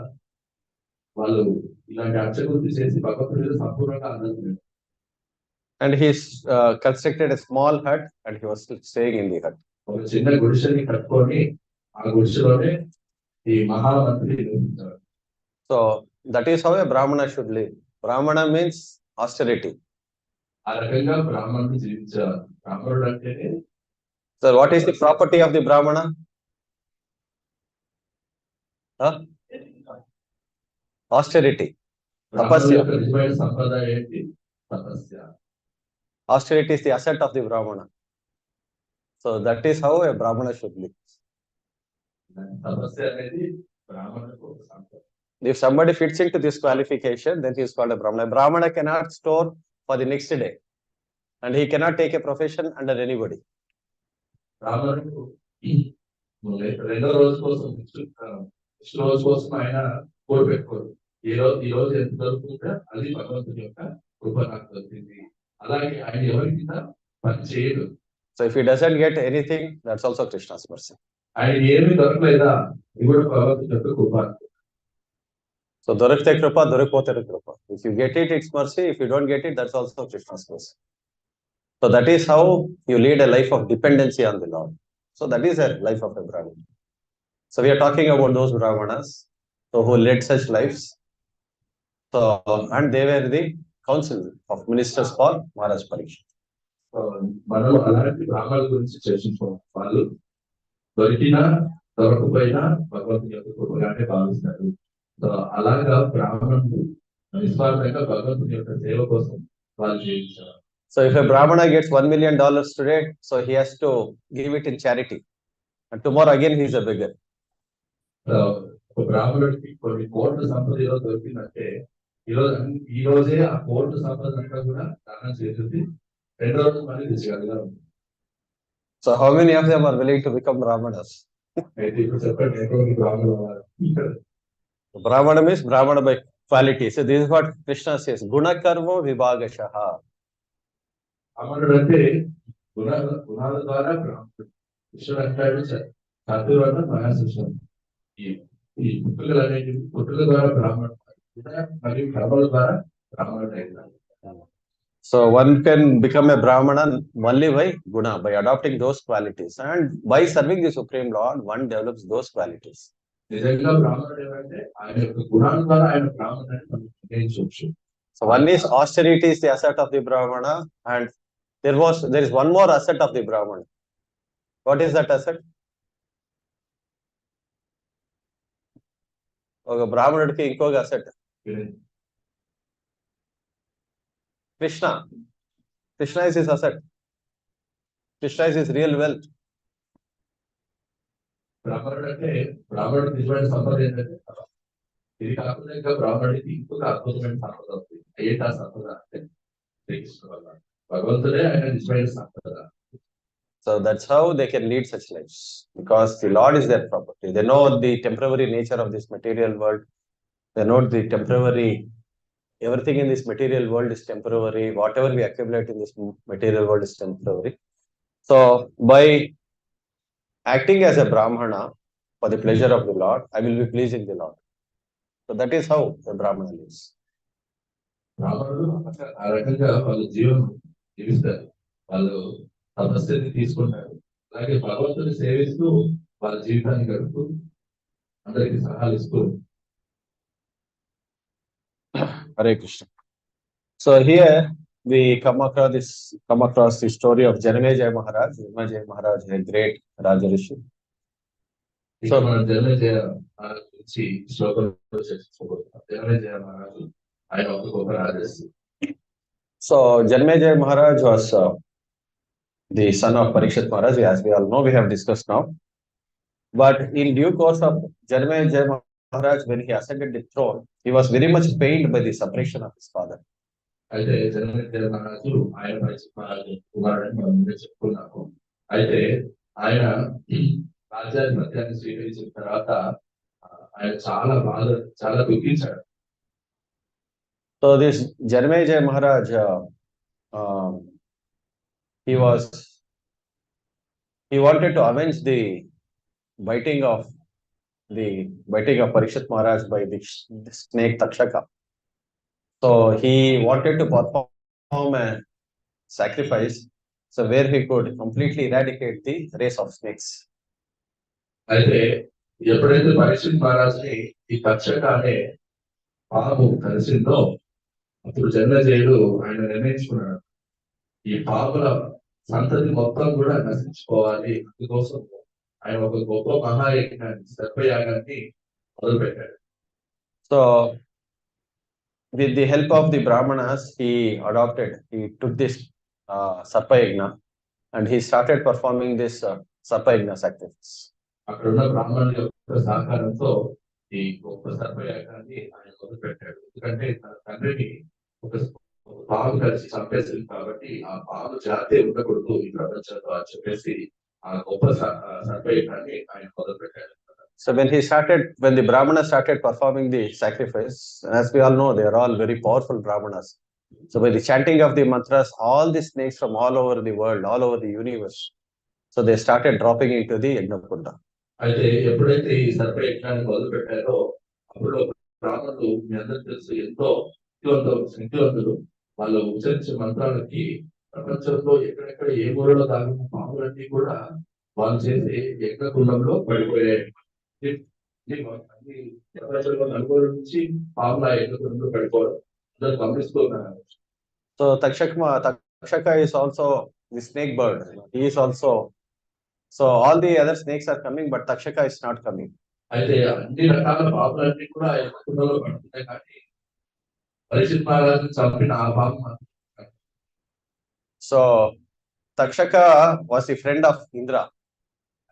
వాళ్ళు ఇలాంటి అర్చకృతి చేసి భగవంతుడి సంపూర్ణంగా అందజేయలేదు. And he constructed a small hut and he was staying in the hut. ఒక చిన్న గుడిసెని కట్టుకొని ఆ గుడిసెలోనే ఈ మహామంత్రి నిర్మించారు. So that is how a Brahmana should live. Brahmana means austerity. ఆ రకంగా బ్రాహ్మణుడు జీవించారు. బ్రాహ్మణుడు అంటేనే. So what is the property of the Brahmana? Austerity. Tapasya. నిజమైన సంపద ఏంటి? తపస్య. Austerity is the asset of the Brahmana. So that is how a Brahmana should live. తపస్య అనేది బ్రాహ్మణులకు ఒక సంపద. If somebody fits into this qualification, then he is called a Brahmana. A Brahmana cannot store for the next day, and he cannot take a profession under anybody. బ్రాహ్మణుడు రెండో రోజు కోసం next రోజు కోసం ఆయన కోరు పెట్టుకోరు. ఈ రోజు ఎంత దొరుకుతుందో అది భగవంతుని యొక్క కృప నాకు దొరికింది. అలాగే ఆయన ఎవరికి పని చేయడు. So if he doesn't get anything, that's also Krishna's mercy. ఆయన ఏమి దొరకలేదా, ఇది కూడా భగవంతుని యొక్క కృప. So dorikte krupa, dorikpote krupa. If you get it, it's mercy. If you don't get it, that's also Krishna's mercy. So that is how you lead a life of dependency on the Lord. So that is a life of a Brahmana. So we are talking about those Brahmanas who led such lives. So and they were the council of ministers for Maharaj Parikshit. మనం అలాంటి బ్రాహ్మణుల గురించి చర్చించుకోవాలి. వాళ్ళు దొరికినా దొరకపోయినా భగవంతుని యొక్క కృపగానే భావిస్తారు. So అలాగా బ్రాహ్మణులు నిస్వార్థంగా భగవంతుని యొక్క సేవ కోసం వాళ్ళు జీవించారు. So if a Brahmana gets $1 million today, so he has to give it in charity, and tomorrow again he is a beggar. ఒక బ్రాహ్మణుడికి కొన్ని కోట్ల సంపద ఈరోజు దొరికిందంటే ఈ రోజే ఆ కోట్ల సంపద అంతా కూడా దానం చేసేది రెండో రోజు మళ్ళీ తెచ్చగలగాలి. So how many of them are willing to become Brahmanas? అయితే ఇప్పుడు చెప్పండి, ఎంతమంది బ్రాహ్మణులు ఉన్నారు? Brahmana means Brahmana by quality. So this is what Krishna says: Guna karma vibhagashaha. బ్రాహ్మణుడు అంటే గుణాల ద్వారా బ్రాహ్మణుడు. కృష్ణుడు అంటాడు చతుర్వర్ణ మహాశిష్యం. ఈ పుట్టుకలు అనేవి పుట్టుక ద్వారా బ్రాహ్మణుడు మరియు కర్మల ద్వారా బ్రాహ్మణుడు అయినాడు. So one can become a Brahmana only by guna, by adopting those qualities, and by serving the Supreme Lord, one develops those qualities. నిజంగా బ్రాహ్మణుడు ఏమంటే ఆయన యొక్క గుణాల ద్వారా ఆయన బ్రాహ్మణుడు మనం గ్రహించవచ్చు. So one is austerity is the asset of the Brahmana, and there is one more asset of the Brahmana. What is that asset? ఒక బ్రాహ్మణుడికి ఇంకొక asset Krishna. Krishna is his asset. Krishna is his real wealth. బ్రాహ్మణుడు అంటే బ్రాహ్మణుడు నిజమైన సంపద ఏంటంటే ఇది కాకుండా ఇంకా బ్రాహ్మణుడికి ఇంకొక అద్భుతమైన సంపద వస్తుంది. ఏంటి ఆ సంపద అంటే శ్రీకృష్ణ వల్ల భగవంతుడే ఆయన నిజమైన సంపద. So that's how they can lead such lives, because the Lord is their property. They know the temporary nature of this material world. They know the temporary, everything in this material world is temporary. Whatever we accumulate in this material world is temporary. So by acting as a Brahmana for the pleasure of the Lord, I will be pleasing the Lord. So that is how the Brahmana lives. బ్రాహ్మణుడు ఆ రకంగా వాళ్ళు జీవిస్తారు. వాళ్ళు తపస్సుని తీసుకుంటారు. అలాగే భగవంతుని సేవిస్తూ వాళ్ళ జీవితాన్ని గడుపుతూ అందరికి సలహాలు ఇస్తూ. Hare Krishna. So here we come across the story of Janmejaya Maharaj. Janmejaya Maharaj, a great Rajarishi. ఇక మనం జన్మజయ మహారాజ్ గురించి శ్లోకంలో చర్చించబోతున్నాం. జన్మజయ మహారాజు ఆయన ఒక గొప్ప రాజర్షి. So Janmejaya Maharaj was the son of Parikshit Maharaj, as we all know, we have discussed now. But in due course of Janmejaya Maharaj, when he ascended the throne, he was very much pained by the separation of his father. అయితే జన్మజయ మహారాజు ఆయన పరీక్షిత్ మహారాజు కుమారుడని మనం ముందే చెప్పుకున్నాము. అయితే ఆయన రాజ్యాధిపత్యాన్ని స్వీకరించిన తర్వాత ఆయన చాలా దుఃఖించాడు. So this Janmejaya Maharaj, he wanted to avenge the biting of Parikshit Maharaj by the snake Takshaka. So he wanted to perform a sacrifice, so where he could completely eradicate the race of snakes. అయితే ఎప్పుడైతే పరీక్షిత్ మహారాజుని ఈ తక్షక అనే పాము కలిసిందో అప్పుడు జన్మజయుడు ఆయన నిర్ణయించుకున్నాడు, ఈ పాముల సంతతి మొత్తం కూడా నశించుకోవాలి. అందుకోసం ఆయన ఒక గొప్ప మహాయజ్ఞాన్ని సర్పయాగాన్ని మొదలుపెట్టాడు. So with the help of the Brahmanas, he took this Sarpayagna and he started performing this Sarpayagna sacrifice. అక్కడ ఉన్న బ్రాహ్మణుల యొక్క సహకారంతో ఈ గొప్ప సర్పయాగాన్ని ఆయన మొదలుపెట్టాడు. ఎందుకంటే తన తండ్రిని ఒక పాము కలిసి చంపేసింది కాబట్టి ఆ పాము జాతే ఉండకూడదు ఈ ప్రపంచంలో అని చెప్పేసి ఆ గొప్ప సర్పయాగాన్ని ఆయన మొదలుపెట్టాడు. So when the Brahmanas started performing the sacrifice, as we all know, they are all very powerful Brahmanas. So by the chanting of the mantras, all the snakes from all over the world, all over the universe, so they started dropping into the Yajnakunda. అయితే ఎప్పుడైతే ఈ సర్పయజ్ఞాన్ని మొదలు పెట్టారో అప్పుడు బ్రాహ్మణులు మీ అందరికి తెలుసు ఎంతో శక్తివంతులు. వాళ్ళు ఉచ్చరించే మంత్రాలకి ప్రపంచంలో ఎక్కడెక్కడ ఏ మూలలో దాగిన పాములన్నీ కూడా వాళ్ళు చేసే యజ్ఞకుండంలో పడిపోయాయి. ప్రపంచంలో నలుగురు నుంచి పాముల యజ్ఞకుండంలో పడిపోవడం అందరూ గమనిస్తున్నారు. So Takshaka is also the snake bird. He is also. So all the other snakes are coming, but Takshaka is not coming. అయితే అన్ని రకాల పాములన్నీ కూడా యజ్ఞకుండంలో పడుతున్నాయి, కానీ పరీక్షిత్ మహారాజు చంపిన ఆ పాము. So Takshaka was the friend of Indra.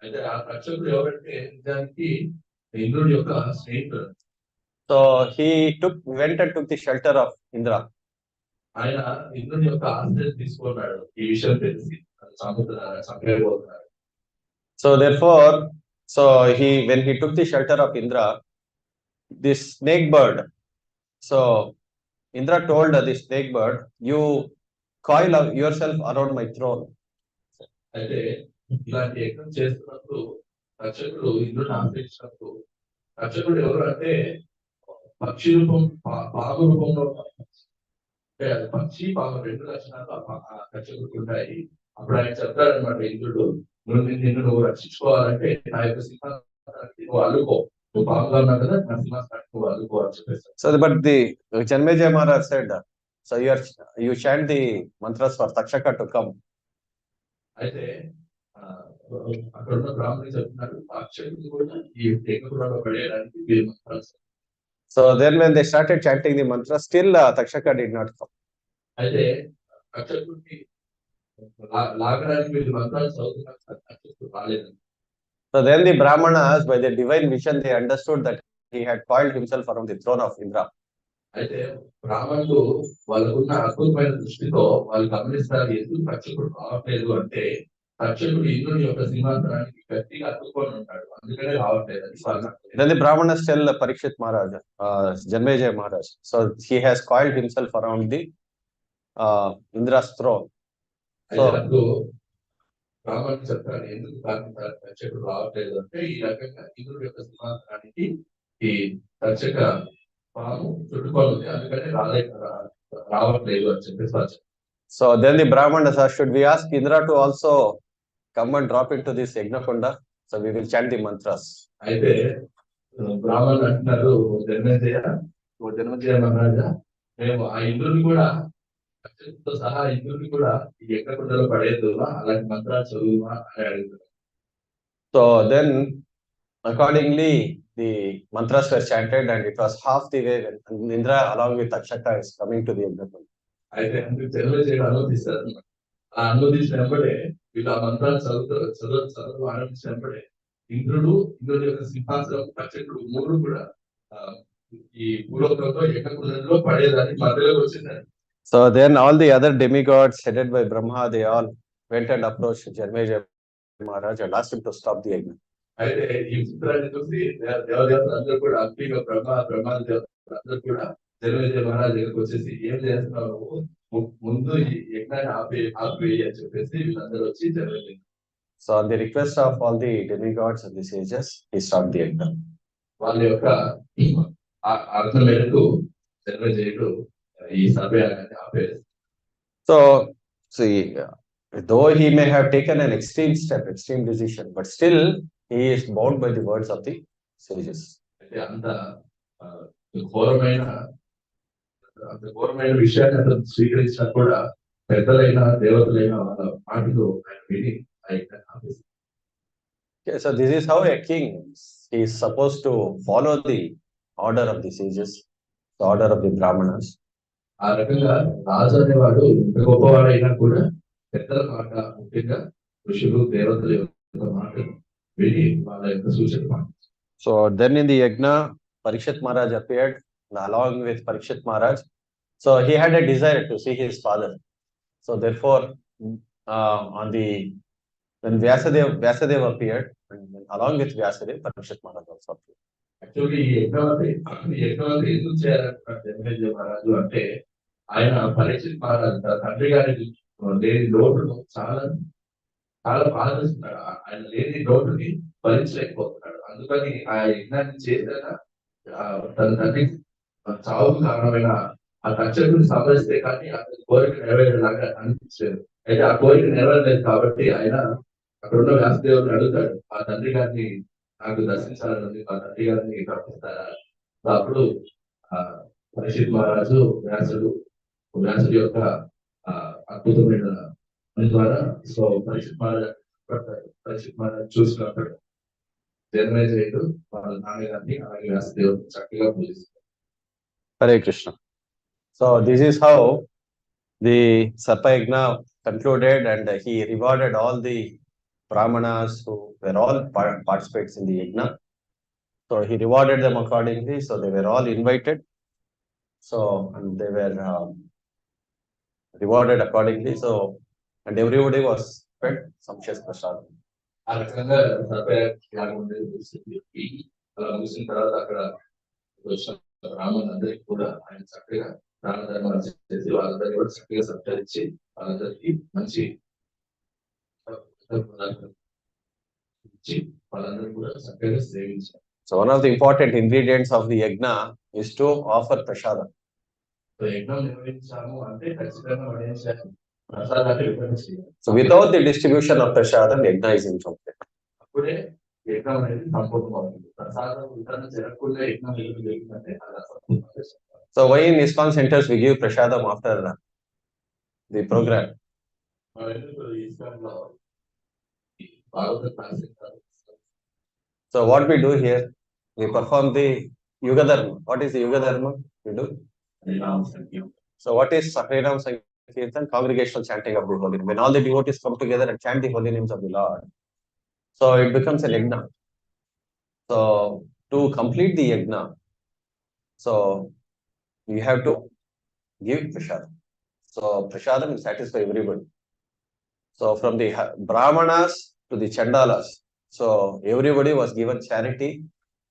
అయితే ఆ తక్షకుడు ఎవరంటే నిజానికి ఇంద్రుడి యొక్క స్నేహితుడు. So he went and took the shelter of Indra. ఆయన ఇంద్రుడి యొక్క ఆశ్రయం తీసుకున్నాడు. ఈ విషయం తెలిసి చంపేయబోతున్నాడు. So therefore, when he took the shelter of Indra, this snake bird. So Indra told the snake bird, "You coil yourself around my throne." అయితే ఇలాంటి యజ్ఞం చేస్తున్నప్పుడు తక్షకుడు ఇంద్రుడిని ఆశ్రయించినప్పుడు, తక్షకుడు ఎవరు అంటే పక్షి రూపం పాము రూపంలో పక్షి పాము రెండు లక్షణాలు ఆ తక్షకుడికి ఉంటాయి. అప్పుడు ఆయన చెప్తాడనమాట, ఇంద్రుడు నువ్వు రక్షించుకోవాలంటే నా యొక్క సింహాసనానికి నువ్వు అల్లుకో, నువ్వు పాముగా ఉన్నావు కదా, నా సింహాసనానికి నువ్వు అల్లుకో అని చెప్పేస్తాడు. So but the Janmejaya Maharaj said, so you chant the mantras for Takshaka to come. అయితే అక్కడ ఉన్న బ్రాహ్మణులు చెప్తున్నారు, తక్షకుడు కూడా ఈ యజ్ఞకుండంలో పడేయడానికి వీరు మంత్రాలు. So then when they started chanting the mantra, still Takshaka did not come. అయితే తక్షకుడిని లాగడానికి వీళ్ళు మంత్రాలు చదువుతున్నారు, తక్షకుడు రాలేదు. So then the Brahmanas, by their divine vision, they understood that he had coiled himself around the throne of Indra. అయితే బ్రాహ్మణులు వాళ్ళకున్న అద్భుతమైన దృష్టితో వాళ్ళు గమనిస్తారు, ఎందుకు తక్షకుడు రావట్లేదు అంటే తక్షకుడు ఇంద్రుని యొక్క సింహాసనానికి గట్టిగా అతుక్కొని ఉంటాడు, అందుకనే రావట్లేదు. Then the Brahmanas tell Parikshit Maharaj, Janmejaya Maharaj, so he has coiled himself around the Indra's throne. అయితే అప్పుడు బ్రాహ్మణులు చెప్తారు, ఎందుకు తక్షకుడు రావట్లేదు అంటే ఈ రకంగా ఇంద్రుడి యొక్క సింహాసనానికి ఈ తక్షక పాము చుట్టుకొని ఉంది, అందుకని రావట్లేదు అని చెప్పేసి. So then the Brahmanas asked, should we ask Indra to also come and drop into this Yajnakunda? So we will chant the mantras. అయితే బ్రాహ్మణులు అంటున్నారు, జన్మజయ మహారాజా, మేము ఆ ఇంద్రుని కూడా అక్షంతతో సహా ఇంద్రుడిని కూడా ఈ యజ్ఞకుండలో పడేద్దుమా అలాంటి మంత్రాలు చదువుమా అని అడుగుతున్నారు. So then accordingly the mantras were chanted and it was half the way when Indra along with Akshata is coming to the Yajna. అయితే అందుకు జన్మ చేయడం అనుమతిస్తారు అన్నమాట. ఆ అనుమతించిన వెంబడే వీళ్ళు ఆ మంత్రాలు చదువు ఆరంభించిన వెంబడే ఇంద్రుడి యొక్క సింహాసనం పచ్చకుడు మూడు కూడా ఈ భూలోకంలో యజ్ఞకుండంలో పడేదానికి మధ్యలోకి వచ్చిందండి. So then all the other demigods headed by Brahma, they all went and approached Janmeja Maharaj and asked him to stop the yajna. అయితే ఈ చిత్రాన్ని చూసి దేవదేవతలు అందరూ కూడా అగ్నిగా బ్రహ్మాది దేవతలు అందరూ కూడా జన్మేజయ మహారాజ్ దగ్గరకు వచ్చేసి ఏం చేస్తున్నావు, ముందు ఈ యజ్ఞాన్ని ఆపేయి అని చెప్పేసి వీళ్ళందరూ వచ్చి Janamejaya. So on the request of all the demigods and the sages, he stopped the yajna. వాళ్ళ యొక్క అర్థం మేరకు జన్మేజయుడు ఈ సభయాన్ని ఆపేసి. So see, though he may have taken an extreme step, extreme decision, but still he is bound by the words of the sages. అంత ఘోరమైన విషయాన్ని అతను స్వీకరించినా కూడా పెద్దలైన దేవతలైన వాళ్ళ మాటలు ఆయన విని Okay, so this is how a king is supposed to follow the order of the sages, the order of the brahmanas. ఆ రకంగా రాజు అనేవాడు ఎంత గొప్పవాడైనా కూడా పెద్దల మాట, ముఖ్యంగా ఋషులు దేవతల యొక్క మాటలు విని వాళ్ళ యొక్క సూచన. So then in the yajna, Parikshit Maharaj appeared along with Parikshit Maharaj. So he had a desire to see his father. So therefore, when Vyasadeva appeared, and along with Vyasadeva, Parikshit Maharaj also appeared. Actually, ఈ యజ్ఞవతి ఎందుకు చేయాలంటున్నారు జన్మేజయ మహారాజు అంటే, ఆయన పరీక్షిత్ మహారాజు తండ్రి గారి లేని లోటును చాలా బాధిస్తున్నాడు. ఆయన లేని లోటుని భరించలేకపోతున్నాడు. అందుకని ఆ యజ్ఞాన్ని చేశాక తన తండ్రి చావుకు కారణమైన ఆ తక్షకుని సంభరిస్తే కానీ అతని కోరిక నెరవేరేలాగా అనిపించలేదు. అయితే ఆ కోరిక నెరవేరలేదు కాబట్టి ఆయన అక్కడ ఉన్న వ్యాసదేవుని అడుగుతాడు, ఆ తండ్రి గారిని నాకు దర్శించాలని, ఆ తండ్రి గారిని పంపిస్తారా. అప్పుడు పరీక్షిత్ మహారాజు వ్యాసుడి యొక్క అద్భుతమైన ద్వారా సో పరీక్షిత్ మహారాజు చూసినప్పుడు జన్మేజయుడు వాళ్ళ నాన్నగారిని అలాగే వ్యాసదేవుని చక్కగా పూజిస్తారు. Hare Krishna. So this is how the Sarpa Yajna concluded, and he rewarded all the brahmanas who were all participants in the yajna. So he rewarded them accordingly. So they were all invited. So and they were rewarded accordingly. So and everybody was fed sumptuous prasadam. ఆ రకంగా సర్పయాగం అలా ముగిసిన తర్వాత అక్కడ బ్రాహ్మణులందరికీ కూడా ఆయన చక్కగా దాన ధర్మాలు చేసి వాళ్ళందరికీ కూడా చక్కగా సత్కరించి వాళ్ళందరికీ మంచి వాళ్ళందరికీ కూడా చక్కగా సేవించారు. So one of the important ingredients of the yajna is to offer prasadam. So యజ్ఞం నిర్వహించాము అంటే ఖచ్చితంగా వడించాలి, ప్రసాదాన్ని వితరణ చేయాలి. So without the distribution of prasadam, yajna is incomplete. అప్పుడే యజ్ఞం అనేది సంపూర్ణమవుతుంది. ప్రసాదం వితరణ జరగకుండా యజ్ఞం ఎందుకు జరుగుతుందంటే అలా సంపూర్ణ. So why in ISKCON centers we give prasadam after the program? So what we do here, we perform the Yuga Dharma. What is the Yuga Dharma we do? So what is Harinam Sankirtan? Congregational chanting of the holy name. When all the devotees come together and chant the holy names of the Lord, so it becomes an yajna. So to complete the yajna, so you have to give prasadam. So prasadam will satisfy everybody. So from the brahmanas to the chandalas, so everybody was given charity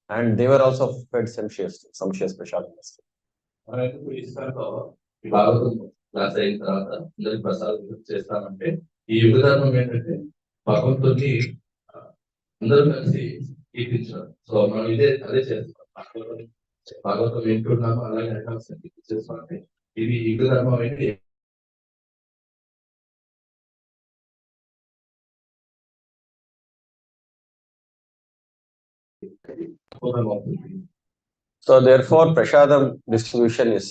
and they were also fed sumptuous prasadam. Bhagavatam class అయిన తర్వాత అందరికి ప్రసాదం చేస్తామంటే ఈ యుగ ధర్మం ఏంటంటే భగవంతుని అందరూ కలిసి కీర్తించడం. సో మనం అదే చేస్తాం. భాగవతం వింటున్నాము అలాగే చేస్తామంటే ఇది యుగ ధర్మం ఏంటి. So therefore prasadam distribution is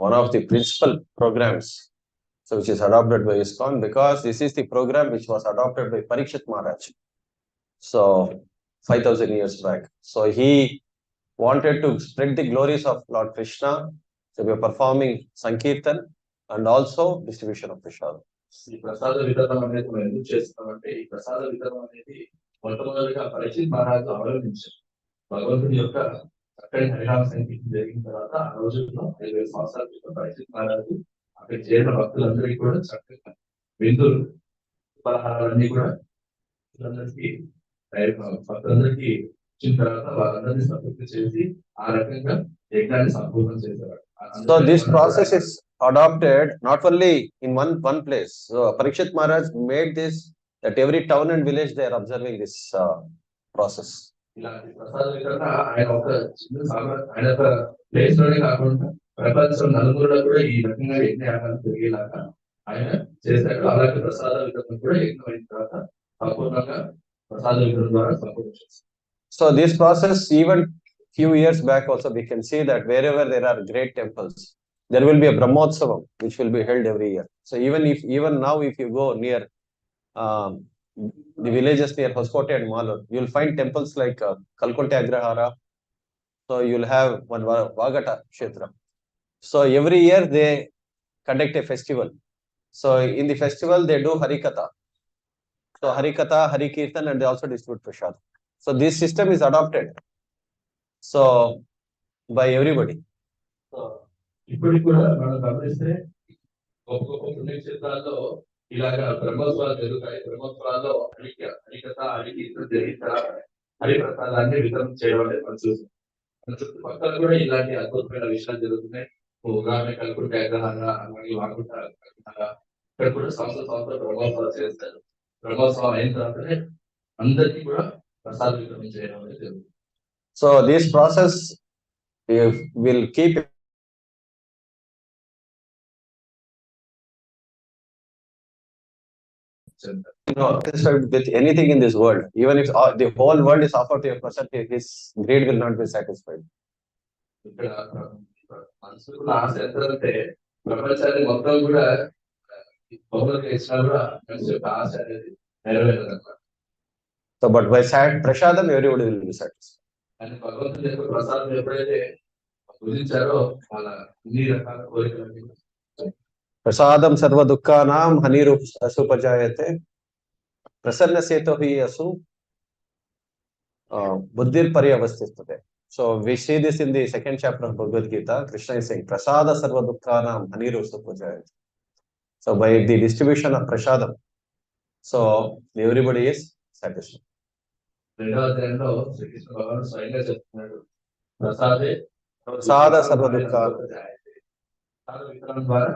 one of the principal programs So which is adopted by ISKCON, because this is the program which was adopted by Parikshit Maharaj. So 5,000 years back. So he wanted to spread the glories of Lord Krishna. So we are performing Sankirtan and also distribution of Prasad. ఈ ప్రసాద వితరణం అనేది మనం ఎందుకు చేస్తున్నామంటే ఈ ప్రసాద వితరణం అనేది మొట్టమొదటిగా పరీక్షిత్ మహారాజు అవలంబించారు. భగవంతుని యొక్క చక్కని హరినామ సంకీర్తన జరిగిన తర్వాత ఆ రోజుల్లో 5,000 సంవత్సరాల క్రితం పరీక్షిత్ మహారాజు అక్కడ చేరిన భక్తులందరికీ కూడా చక్కగా విందులు పలహారాలన్నీ కూడా భక్తులందరికీ భక్తులందరికీ ఇచ్చిన తర్వాత వాళ్ళందరినీ సంతృప్తి చేసి ఆ రకంగా యజ్ఞాన్ని సంపూర్ణం చేసేవాడు. So this process is adopted not only in one place. So Parikshit Maharaj made this that every town and village they are observing this process. ఇలాంటి ప్రసాద వితరణ ఆయన ఒక చిన్న ఆయన ఒక ప్లేస్ లోనే కాకుండా ప్రపంచం నలుగురులో కూడా ఈ రకంగా యజ్ఞయాగాలు జరిగేలాగా ఆయన చేశాడు. అలాగే ప్రసాద వితరణ కూడా యజ్ఞం అయిన తర్వాత సంపూర్ణంగా ప్రసాద వితరణ ద్వారా సంపూర్ణ చేశారు. So this process, even few years back also, we can see that wherever there are great temples, there will be a Brahmotsavam which will be held every year. So even now, if you go near the villages near Hoskote and Malur, you'll find temples like Kalkonte Agrahara. So you'll have one Vagata Kshetra. So every year they conduct a festival. So in the festival they do Harikatha. So Harikatha, Harikirtan, and they also distribute Prasad. So this system is adopted. So by everybody. So ఇప్పటికి కూడా మనం గమనిస్తే గొప్ప గొప్ప పుణ్యక్షేత్రాల్లో ఇలాగా బ్రహ్మోత్సవాలు జరుగుతాయి. బ్రహ్మోత్సవాల్లో హరికథ హరికీర్తన జరిగిన తర్వాత హరిప్రసాదాన్ని వితరణ చేయడం అనేది మనం చూస్తాం. మన చుట్టుపక్కల కూడా ఇలాంటి అద్భుతమైన విషయాలు జరుగుతున్నాయి. ఉదాహరణ కలుపుకుంటే అగ్రహార అలాగే వాకుంట ఇక్కడ కూడా సంవత్సరం బ్రహ్మోత్సవాలు చేస్తారు. బ్రహ్మోత్సవం అయిన తర్వాతనే అందరికీ కూడా ప్రసాద వితరణ చేయడం అనేది జరుగుతుంది. So this process will keep with anything in this world. Even if the whole world is offered to a person, his greed will not be satisfied. ఇక్కడ మనసుకున్న ఆశ ఎంతంటే ప్రపంచాన్ని మొత్తం కూడా బహుమతిగా ఇచ్చినా కూడా మనిషి యొక్క ఆశ అనేది నెరవేరదన్నమాట. So but by prasadam everybody will be satisfied. అని భగవంతుని యొక్క ప్రసాదం ఎప్పుడైతే పూజించారో వాళ్ళ అన్ని రకాల కోరికలన్నీ Prasadam sarva dukkhanam hanirup asupajayate prasanna seto hi asu buddhir paryavasthitate. So we see this in the second chapter of Bhagavad Gita. Krishna is saying prasada sarva dukkhanam hanirup asupajayate. So by the distribution of prasadam, so everybody is satisfied. రెండవ అధ్యాయంలో శ్రీకృష్ణ భగవానుడు స్వయంగా చెప్తున్నాడు, ప్రసాద సర్వ దుఃఖ వితరణ ద్వారా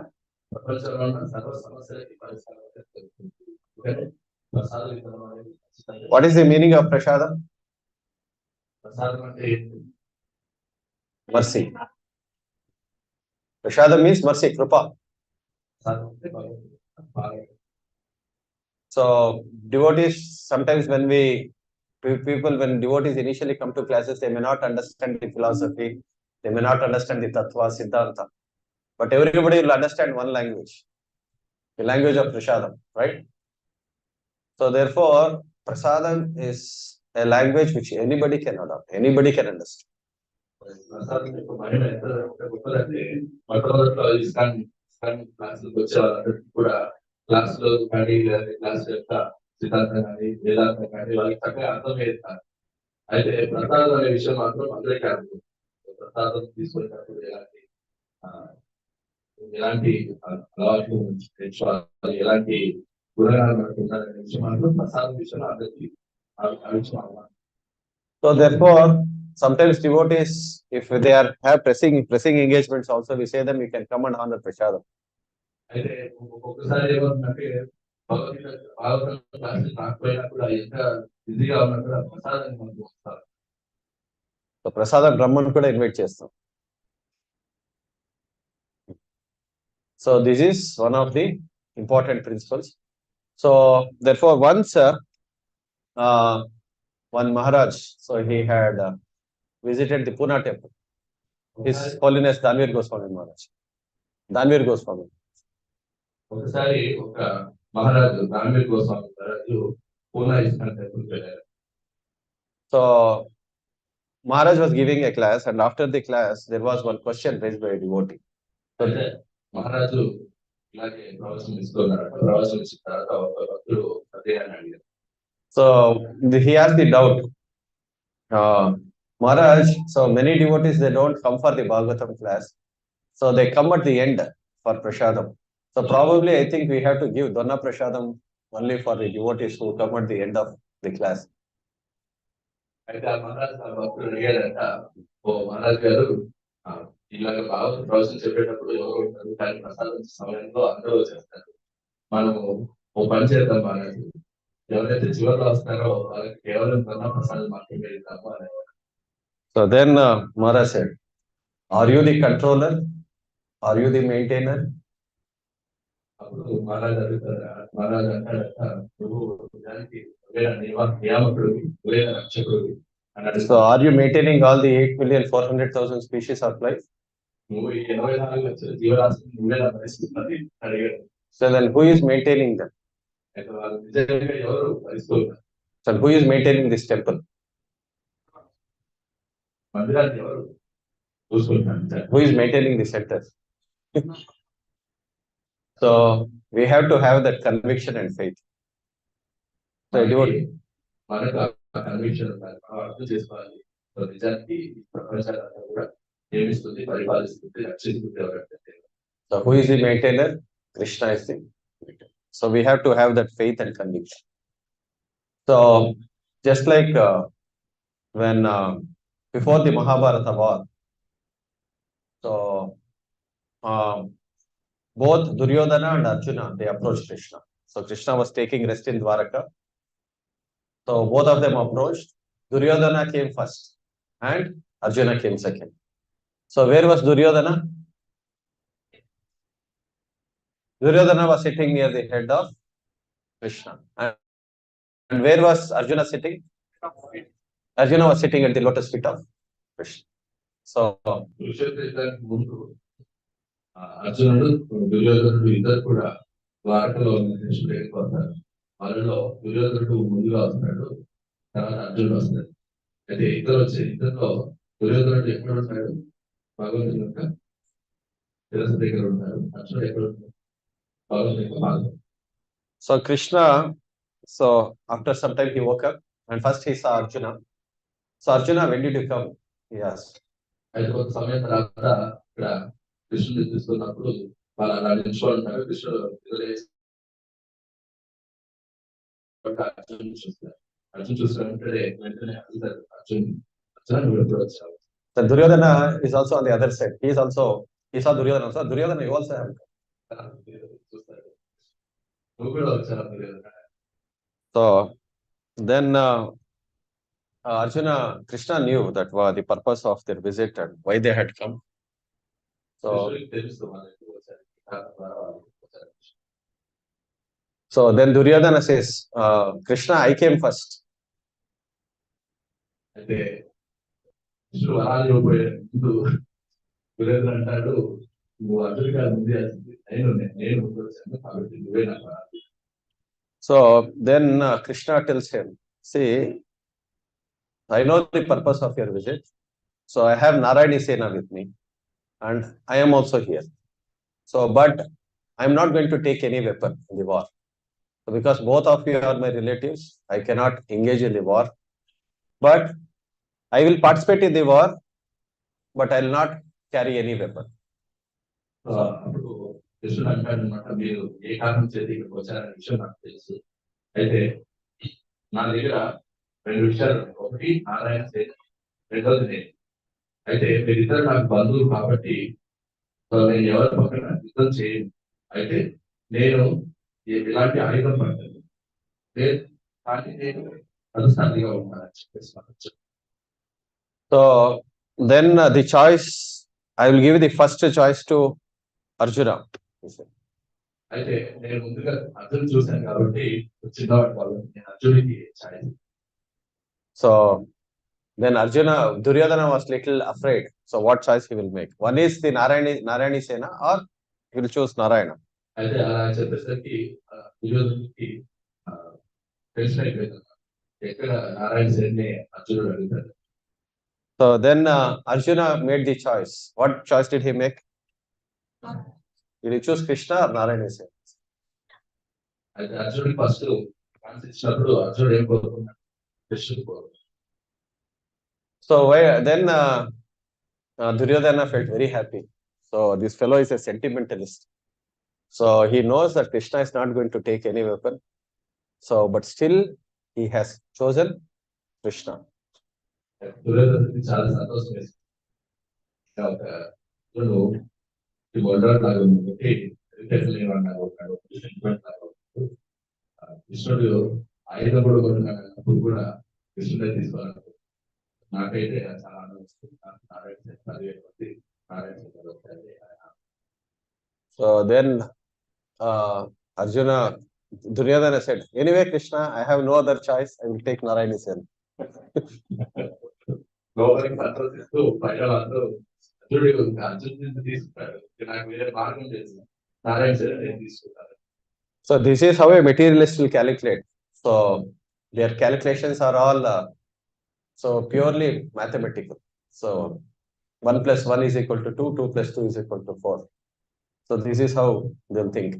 ప్రపంచంలో ఉన్న సర్వ సమస్యలకి పరిష్కారం జరుగుతుంది. ప్రసాద వితరణ అనేది what is the meaning of ప్రసాదం? ప్రసాదం అంటే మర్సీ. ప్రసాదం means mercy, Krupa. So devotees, sometimes when devotees initially come to classes, they may not understand the philosophy, they may not understand the tattva, siddhanta, but everybody will understand one language, the language of prasadam, right? So therefore prasadam is a language which anybody can adopt, anybody can understand. ప్రసాదం యొక్క మహిమ ఎంత గొప్పదంటే మొట్టమొదట్లో ISKCON క్లాసులకు వచ్చే వాళ్ళందరికీ కూడా క్లాసులో కానీ class యొక్క సిద్ధాంతం కానీ వేదాంతం కానీ వాళ్ళకి చక్కగా అర్థమయ్యేస్తారు. అయితే ప్రసాదం అనే విషయం మాత్రం అందరికీ అర్థం. ప్రసాదం తీసుకునేటప్పుడు ఎలాంటి అలవాట్లు తెచ్చుకోవాలి, ఎలాంటి గుణాలు మనకు ఉండాలనే విషయం మాత్రం ప్రసాదం విషయంలో అందరికీ ఆ విషయం అవ్వాలి. So therefore sometimes devotees, if they have pressing engagements also, we say them, you can come and honor prasadam. అయితే ఒక్కొక్కసారి ఏమవుతుందంటే భాగవతం క్లాసులు కాకపోయినా కూడా ఎంత బిజీగా ఉన్నా కూడా ప్రసాదాన్ని మనకు వస్తారు. సో ప్రసాదం బ్రహ్మను కూడా ఇన్వైట్ చేస్తాం. So this is one of the important principles. So therefore once one Maharaj, so he had visited the Pune temple. His Holiness Danvir Goswami Maharaj. Danvir Goswami. ఒకసారి ఒక మహారాజు రామేశ్వర గోస్వామి మహారాజు పూనా ఇస్కాన్ టెంపుల్ వెళ్ళారు. So Maharaj was giving a class, and after the class, there was one question raised by a devotee. అయితే మహారాజు ఇలాగే ప్రవచనం ఇస్తున్నారు. ప్రవచనం ఇచ్చిన తర్వాత ఒక భక్తుడు అదే అని అడిగారు. So he asked the doubt. Maharaj, so many devotees, they don't come for the Bhagavatam class. So they come at the end for Prashadam. So probably I think we have to give Donna Prashadam only for the devotees who come at the end of the class. అయితే ఆ మహారాజు ఆ భక్తుడు అడిగాడంట, ఓ మహారాజు గారు, ఇలాగ భాగవత ప్రవచనం చెప్పేటప్పుడు ఎవరు ఉంటారు, కానీ ప్రసాదం సమయంలో అందరూ వచ్చేస్తారు. మనము ఓ పని చేద్దాం మహారాజు, ఎవరైతే చివరిలో వస్తారో వాళ్ళకి కేవలం దొన్న ప్రసాదం మాత్రమే ఇద్దాము అని. So then Maharaj said, are you the controller? Are you the maintainer? అప్పుడు మహారాజు అడుగుతారు, మహారాజు అంటాడట, నువ్వు నిజానికి నియామకుడివి, నువ్వేనా రక్షకుడివి అని అడుగుతాడు. So are you maintaining all the 8,400,000 species of life? నువ్వు ఈ 84 లక్షల జీవరాశిని నువ్వేనా భరిస్తున్నది అడిగాడు. So then who is maintaining them? అయితే వాళ్ళు నిజంగా ఎవరు భరిస్తున్నారు? So who is maintaining this temple? మందిరాన్ని ఎవరు చూసుకుంటారు? Who is maintaining the center? So we have to have that conviction and faith. So మనకు కన్విక్షన్ ఉండాలి, అర్థం చేసుకోవాలి. నిజానికి ప్రపంచాలంతా కూడా ఏమిస్తుంది, పరిపాలిస్తుంది, రక్షిస్తుంది ఎవరంటే. So who is the maintainer? Krishna is the maintainer. So we have to have that faith and conviction. So just like when before the Mahabharata war, so both Duryodhana and Arjuna, they approached Krishna. So Krishna was taking rest in Dwaraka. So both of them approached. Duryodhana came first and Arjuna came second. So where was Duryodhana? Duryodhana was sitting near the head of Krishna. And where was Arjuna sitting? Arjuna was sitting at the lotus feet of Krishna. So ముందు అర్జునుడు దుర్యోధనుడు ఇద్దరు కూడా ద్వారకలో ఉన్న కృష్ణుడు వెళ్ళిపోతారు. వాళ్ళలో దుర్యోధనుడు ముందుగా వస్తాడు, తర్వాత అర్జునుడు వస్తాడు. అయితే ఇద్దరులో దుర్యోధనుడు ఎక్కడ ఉంటాడు? భగవంతుని యొక్క శిరస్సు దగ్గర ఉంటాడు. అర్జునుడు ఎక్కడ ఉంటాడు? భగవంతుని యొక్క భాగం. So Krishna, so after some time he woke up and first he saw Arjuna. So Arjuna, when did you come? He asked. అయితే కొంత సమయం తర్వాత ఇక్కడ కృష్ణుడిని చూస్తున్నప్పుడు వాళ్ళు అలా నిల్చొని ఉంటారు. కృష్ణుడు అర్జున్ చూస్తారు. అర్జున్ చూసినట్టే వెంటనే అడుగుతారు, అర్జున్ నువ్వు ఎప్పుడు వచ్చావు? So Duryodhana is also on the other side. He saw Duryodhana also. Duryodhana, you also have come. చూస్తారు, నువ్వు కూడా వచ్చావు Duryodhana. So then Arjuna, Krishna knew that was the purpose of their visit and why they had come. So then Duryodhana says, Krishna, I came first. అయితే కృష్ణుడు వరాలు ఇవ్వబోయే ముందు దుర్యోధన అంటాడు, నువ్వు అర్జునుడిగా ముందే నేను ముందు వచ్చాను కాబట్టి నువ్వే నాకు వరాలు. So then Krishna tells him, see, I know the purpose of your visit. So I have Narayani Sena with me and I am also here. So, but I'm not going to take any weapon in the war. So because both of you are my relatives, I cannot engage in the war. But I will participate in the war, but I will not carry any weapon. అప్పుడు కృష్ణుడు అంటాడు అనమాట, మీరు ఏ కారణం చేతి ఇక్కడికి వచ్చారనే విషయం నాకు తెలుసు. అయితే నా దగ్గర రెండు విషయాలు, ఒకటి నారాయణ సేన, రెండోది నేను. అయితే మీరిద్దరు నాకు బంధువులు కాబట్టి నేను ఎవరి పక్కన యుద్ధం చేయను. అయితే నేను ఎలాంటి ఆయుధం పడతాను లేదు, కానీ నేను అనుసారిగా ఉంటానని చెప్పేసి. So then the choice, I will give the first choice to Arjuna. అయితే నేను ముందుగా అర్జున్ చూశాను కాబట్టి చిన్నవాడు వాళ్ళు నేను అర్జునుడికి choice. So then Arjuna, Duryodhana was little afraid. So what choice he will make? One is the Narayani Sena, or he will choose Narayana. అయితే అలా చెప్పేసరికి దుర్యోధనుడికి టెన్షన్ అయిపోయింది. ఎక్కడ నారాయణ సేన్ని అర్జునుడు అడుగుతాడు. So then Arjuna made the choice. What choice did he make? Did he choose Krishna or Narayana Sen? అయితే అర్జునుడికి ఫస్ట్ ఛాన్స్ ఇచ్చినప్పుడు అర్జునుడు ఏం కోరుకున్నాడు? కృష్ణుడు కోరుకున్నాడు. So then Duryodhana felt very happy. So this fellow is a sentimentalist. So he knows that Krishna is not going to take any weapon. So, but still he has chosen Krishna. దుర్యోధనుడికి చాలా సంతోషం వేసింది. ఒక అర్జునుడు ఈ మొండోడు లాగా ఉంది, ఉన్నాడు, సెంటిమెంట్ లాగా ఉన్నాడు. కృష్ణుడు ఆయుధం కూడా కొనుక్కున్నప్పుడు కూడా కృష్ణుడే తీసుకోవాలి. నాకైతే చాలా ఆనందిస్తుంది. So then Arjuna, Duryodhana said, anyway Krishna, I have no other choice, I will take Narayana Sen. లోపలికి సంతోషిస్తూ బయట వాళ్ళు అర్జునుడిని తీసుకుంటారు. నాకు వేరే మార్గం తెలుసు, నారాయణ సేన నేను తీసుకుంటాను. So this is how a materialist will calculate. So their calculations are all so purely mathematical. So 1 plus 1 is equal to 2, 2 plus 2 is equal to 4. So this is how they'll think.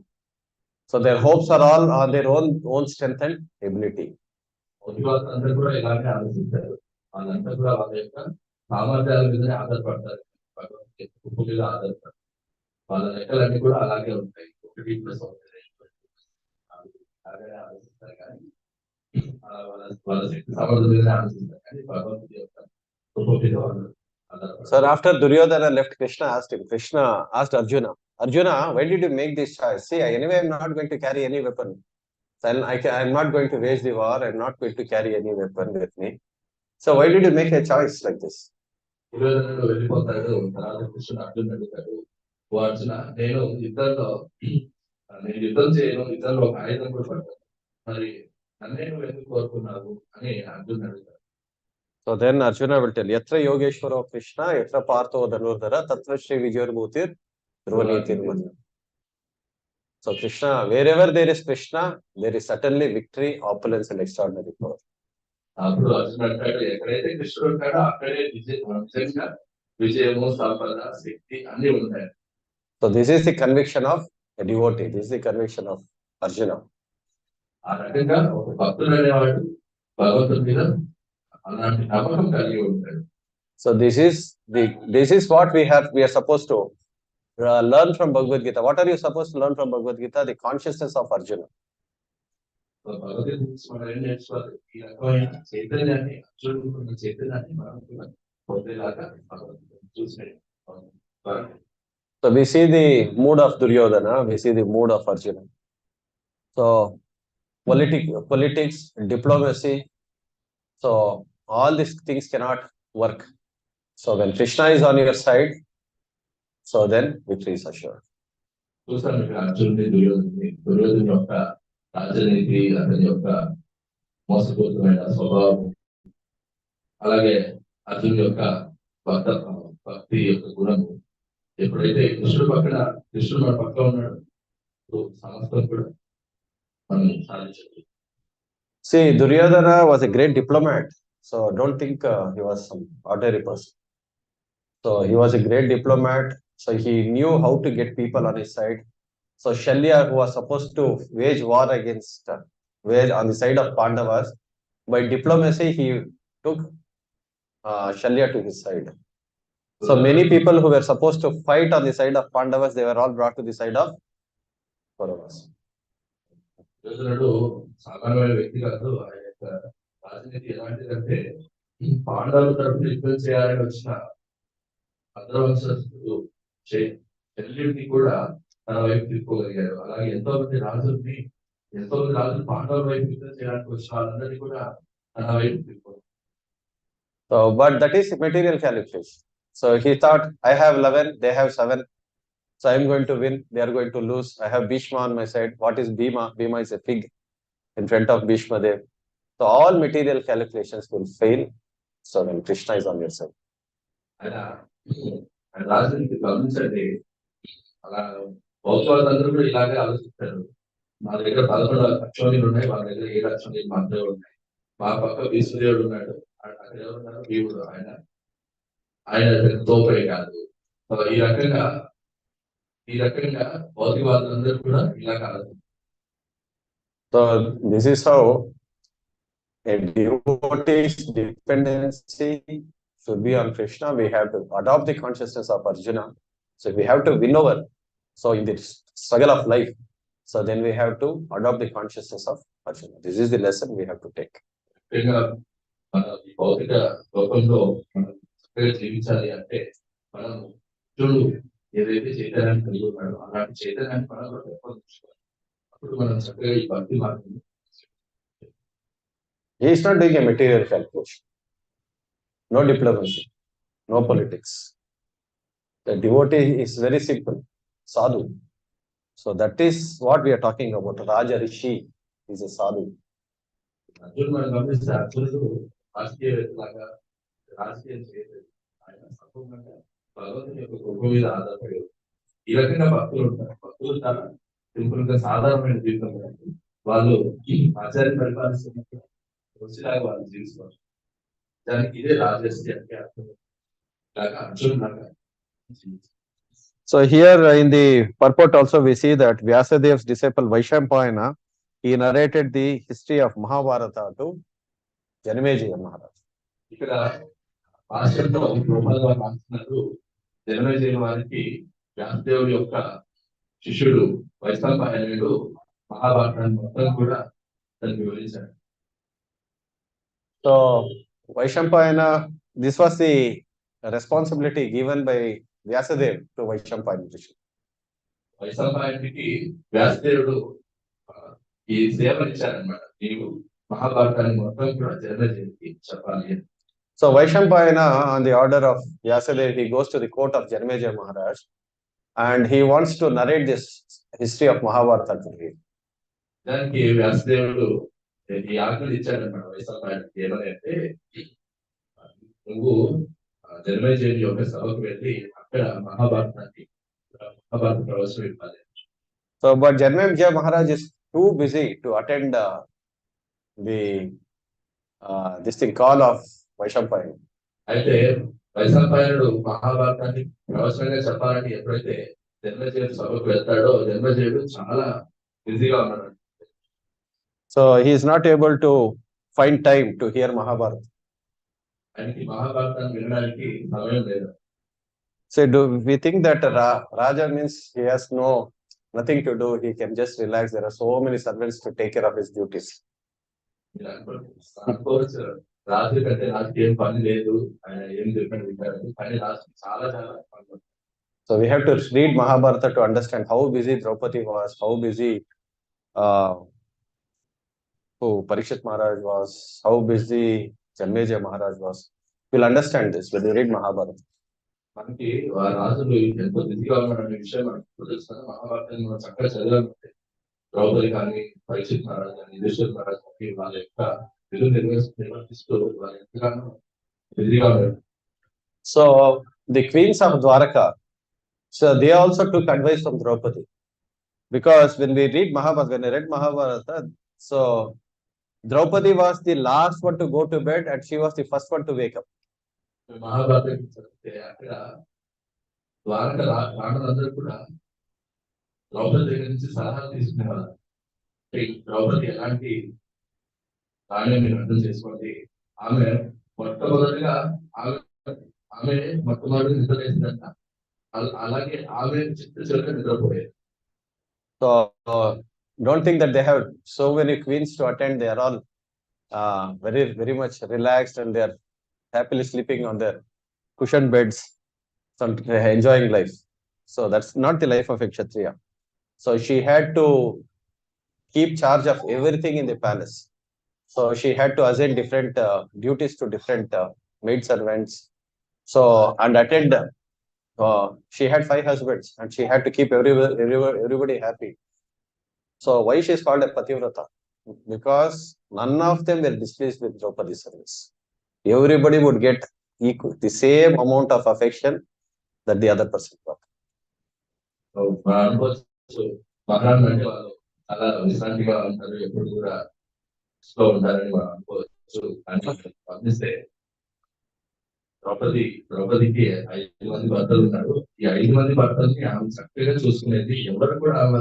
So their hopes are all on their own strength and ability. అందరూ కూడా ఇలాగే ఆలోచిస్తారు. వాళ్ళంతా కూడా వాళ్ళ యొక్క సామర్థ్యాల మీదనే ఆధారపడతారు, ఉప్పు మీద ఆధారపడతారు. వాళ్ళ లెక్కలన్నీ కూడా అలాగే ఉంటాయి. 1 ప్లస్ 1 అలాగే ఆలోచిస్తారు. కానీ వాళ్ళ శక్తి సామర్థ్యం మీదనే ఆలోచిస్తారు. కానీ భగవంతుడి యొక్క ఉప్పు మీద వాళ్ళు. So after Duryodhana left, Krishna asked Arjuna, Arjuna, why did you make this choice? See, anyway, I'm not going to carry any weapon. Then I'm not going to wage the war. I'm not going to carry any weapon with me. So why did you make a choice like this? దుర్యోధనుడు వెళ్ళిపోతాడు. తర్వాత కృష్ణుడు అర్జునుడు అడుగుతాడు, ఓ అర్జున, నేను యుద్ధం చేయను, యుద్ధంలో ఒక ఆయుధం కూడా పడతాను, మరి నన్నే నువ్వు ఎందుకు కోరుకున్నావు అని అర్జునుడు అడుగుతాడు. So then Arjuna will tell, Yatra Yogeshwaro Krishna, Yatra Partho Dhanurdhara, Tatra Shri Vijayarbhutir, Dhruvaniti. So Krishna, wherever there is Krishna, there is certainly victory, opulence and extraordinary power. అప్పుడు అర్జునుడు అంటాడు, ఎక్కడైతే కృష్ణుడు ఉంటాడో అక్కడే నిజంగా విజయము, సంపద, శక్తి అన్ని ఉంటాయి. So this is the conviction of a devotee. This is the conviction of Arjuna. ఆ రకంగా ఒక భక్తుడు అనేవాడు భగవంతుడి మీద అలాంటి నమ్మకం కలిగి ఉంటాడు. So this is what we are supposed to learn from Bhagavad Gita. What are you supposed to learn from Bhagavad Gita? The consciousness of Arjuna. Bhagavad Gita నుంచి మనం ఏం నేర్చుకోవాలి? ఈ రకమైన చైతన్యాన్ని, అర్జునుడు చైతన్యాన్ని మనం కూడా పొందేలాగా చూసినట్టు. So we see the mood of Duryodhana, we see the mood of Arjuna. So politics, diplomacy, so all these things cannot work. So when Krishna is on your side, so then victory is assured. చూసాను ఇక్కడ అర్జునుడి, దుర్యోధను యొక్క రాజనీతి, అతని యొక్క మోసపూరితమైన స్వభావం, అలాగే అర్జునుడి యొక్క భక్తి యొక్క గుణము. ఎప్పుడైతే కృష్ణుడు మన పక్కన ఉన్నాడు, సమస్తం కూడా మనం సాధించాలి. See, Duryodhana was a great diplomat. So don't think he was some ordinary person. So he was a great diplomat. So he knew how to get people on his side. So Shalya, who was supposed to wage war against, on the side of Pandavas, by diplomacy he took Shalya to his side. So many people who were supposed to fight on the side of Pandavas, they were all brought to the side of Kauravas. దుర్యోధనుడు సామాన్యమైన వ్యక్తి కాదు. ఆయన యొక్క రాజనీతి ఎలాంటిదంటే, పాండవుల తరఫున యుద్ధం చేయాలని వచ్చిన భద్రవంశస్థుడు శల్యుడిని కూడా తన వైపు తిప్పుకోగలిగాడు. అలాగే ఎంతో మంది రాజులు పాండవుల వైపు యుద్ధం చేయడానికి వచ్చిన వాళ్ళందరినీ కూడా తన వైపు తిప్పుకోగలిగాడు. So, but that is material calculation. So he thought, I have 11, they have 7. So I am going to win, they are going to lose. I have Bhishma on my side. What is Bhima? Bhima is a pig in front of Bhishma Dev. So all material calculations will fail. So when Krishna is on your side. రాజనీతి గమనించండి, అలా భౌతికవాదులందరూ కూడా ఇలాగే ఆలోచిస్తారు. మా దగ్గర 11 అక్షోణీలు ఉన్నాయి, వాళ్ళ దగ్గర 7 అక్షోణీలు మాత్రమే ఉన్నాయి. మా పక్క విశ్వదేవుడు ఉన్నాడు, అక్కడ ఎవరున్నారు, దేవుడు, ఆయన ఆయన తోపే కాదు. ఈ రకంగా భౌతికవాదులందరూ కూడా ఇలా కాదు. So this is how a devotee's dependency should be on Krishna. We have to adopt the consciousness of Arjuna. So we have to win over. So in the struggle of life, so then we have to adopt the consciousness of Arjuna. This is the lesson we have to take. ముఖ్యంగా మన ఈ భౌతిక లోకంలో మనం చక్కగా జీవించాలి అంటే మనం చూడు ఏదైతే చైతన్యాన్ని కలిగి ఉన్నాడో అలాంటి చైతన్యాన్ని మనం కూడా పెంపొందించుకోవాలి. అప్పుడు మనం చక్కగా ఈ భక్తి మార్గం. He is not doing a material calculation. No diplomacy, no politics. The devotee is very simple, sadhu. So that is what we are talking about. Raja Rishi is a sadhu. అర్జునుడు మనం గమనిస్తే అర్జునుడు రాజకీయవేత్తలాగా రాజకీయం చేయలేదు. ఆయన సంపూర్ణంగా భగవంతుని యొక్క కృప మీద ఆధారపడి ఈ రకంగా భక్తులు ఉంటారు. భక్తులు చాలా సింపుల్ గా సాధారణమైన జీవితం ఉంటుంది. వాళ్ళు ఆచార్య పరిపాలిస్తున్నప్పుడు రుచిలాగా వాళ్ళు జీవిస్తారు. దానికి ఇదే రాజస్య అంటే అర్థం. అర్జునుడు లాగా. So here in the purport also we see that Vyasadev's disciple Vaishampayana, he narrated the history of Mahabharata to Janmeja Maharaj. ఇక్కడ భాషలో గోపాల్ వారు రాస్తున్నారు, జనమేజయ వారికి వ్యాసదేవుడి యొక్క శిష్యుడు వైష్ణవాయనుడు మహాభారతాన్ని మొత్తం కూడా దాన్ని వివరించాడు. So Vaishampayana, this was the responsibility given by Vyasadeva to Vaishampayana Rishi. వైష్ణవాయనుడికి వ్యాసదేవుడు ఈ సేవలు ఇచ్చారనమాట. నీవు మహాభారతాన్ని మొత్తం కూడా జనమేజయుడికి చెప్పాలి. So Vaishampayana, on the order of Vyasadeva, he goes to the court of Janmeja Maharaj and he wants to narrate this history of Mahabharata to him. దానికి వ్యాసదేవుడు ఈ ఆజ్ఞలు ఇచ్చాడన్నమాట వైష్ణవాయనుడికి. ఏమని అంటే, నువ్వు జనమేజయుడి యొక్క సభకు వెళ్ళి అక్కడ మహాభారత ప్రవచనం ఇవ్వాలి. So but Janmeja Maharaj is too busy to attend this thing call of Vaishampayana. అయితే వైష్ణవాయనుడు మహాభారతాన్ని ప్రవచనంగా చెప్పాలని ఎప్పుడైతే జన్మజయుడు సభకు వెళ్తాడో జన్మజయుడు చాలా బిజీగా ఉన్నాడు. So he is not able to find time to hear Mahabharata. ఆయనకి మహాభారతాన్ని వినడానికి సమయం లేదు. So do we think that Raja means he has nothing to do, he can just relax, there are so many servants to take care of his duties. అనుకోవచ్చు, రాజు కంటే రాజుకి ఏం పని లేదు, ఆయన ఏం చెప్పండి వింటారు, కానీ రాజు చాలా చాలా పని. So we have to read Mahabharata to understand how busy Draupadi was, how busy Parikshit Maharaj was, how busy Janmeja Maharaj was. We'll understand this when we read Mahabharata. మనకి ఆ రాజులు ఎంతో బిజీగా ఉన్నాడనే విషయం మనకు తెలుస్తుంది. మహాభారతాన్ని మనం చక్కగా చదివామంటే ద్రౌపది కానీ, పరీక్షిత్ మహారాజ్ కానీ, యుధిష్ఠిర్ మహారాజ్ కానీ వాళ్ళ యొక్క విధులు నిర్వర్తిస్తూ వాళ్ళు ఎంతగానో బిజీగా ఉన్నారు. So the queens of Dwaraka, so they also took advice from Draupadi, because when we read Mahabharata, when I read Mahabharata, so Draupadi was the last one to go to bed and she was the first one to wake up. Mahabharatam చదివితే అక్కడ ద్వారక రాణులందరూ కూడా ద్రౌపది దగ్గర నుంచి సలహాలు తీసుకునేవారు. ద్రౌపది ఎలాంటి రాణి మీరు అర్థం చేసుకోండి, ఆమె మొట్టమొదటిగా మొట్టమొదటి నిద్ర వేసిందంట, అలాగే ఆమె చిత్ర నిద్రపోయేది. So don't think that they have so many queens to attend, they are all very very much relaxed and they are happily sleeping on their cushioned beds, enjoying life. So that's not the life of a Kshatriya. So she had to keep charge of everything in the palace. So she had to assign different duties to different maid servants. So and attend. She had 5 husbands and she had to keep everybody happy. So why she is called a Pativrata? Because none of them were displeased with Draupadi's service. Everybody would get the same amount of affection that the other person got. So మహారాజు అంటే వాళ్ళు అలా విశ్రాంతిగా ఉంటారు, ఎప్పుడు కూడా లో ఉంటారని మనం అనుకోవచ్చు. అని గమనిస్తే ద్రౌపదికి 5 మంది భర్తలు ఉన్నారు. ఈ 5 మంది భర్తల్ని ఆమె చక్కగా చూసుకునేది, ఎవరు కూడా ఆమె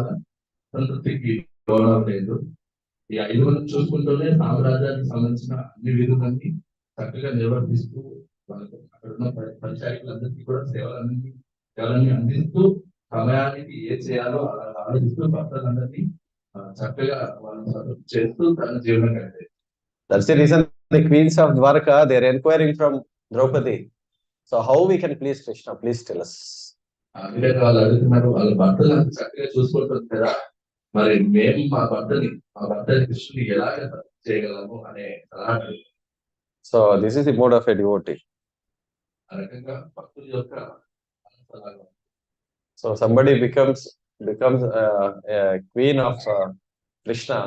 సంతృప్తికి లోనవ్వలేదు. ఈ 5 మంది చూసుకుంటూనే సామ్రాజ్యానికి సంబంధించిన అన్ని విధులన్నీ చక్కగా నిర్వర్తిస్తూ వాళ్ళకు అక్కడ ఉన్న పరిచారికులందరికీ కూడా సేవలన్నీ అందిస్తూ సమయానికి ఏం చేయాలో అలా ఆలోచిస్తూ భర్తలందరినీ చక్కగా వాళ్ళని సంతృప్తి చేస్తూ తన జీవనం గడిపేది. That's the reason the queens of Dwarka, they're inquiring from Draupadi. So how we can please Krishna? Please tell us. అందుకని వాళ్ళు అడుగుతున్నారు, వాళ్ళ భర్తలు అంత చక్కగా చూసుకుంటుంది కదా, మరి మేము మా భర్తని కృష్ణుని ఎలాగ చేయగలము అనే సలహా. So this is the mode of a devotee. ఆ రకంగా భక్తుల యొక్క సలహా. So somebody becomes a queen of Krishna.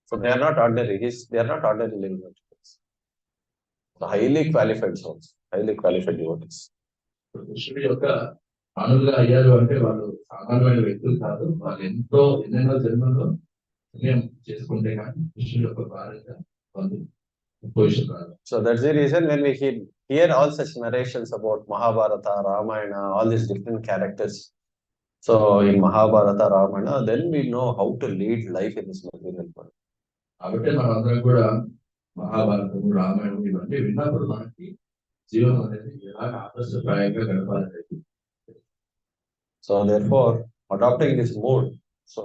So they are not ordinary. They are not ordinary living entities. So highly qualified souls, highly qualified devotees. కృష్ణుడి యొక్క అనులుగా అయ్యారు అంటే వాళ్ళు సామాన్యమైన వ్యక్తులు కాదు. వాళ్ళు ఎన్నెన్నో జన్మల్లో పుణ్యం చేసుకుంటే కానీ కృష్ణుడి యొక్క భార్యగా వాళ్ళు పొజిషన్ రాదు. So that's the reason when we hear all such narrations about Mahabharata, Ramayana, all these different characters. So in Mahabharata, Ramayana, then we know how to lead life in this material world. కాబట్టి మనం అందరం కూడా మహాభారతం, రామాయణం ఇవన్నీ విన్నప్పుడు మనకి జీవనం అనేది ఎలాగ ఆదర్శప్రాయంగా గడపాలనేది. So therefore, adopting this mood, so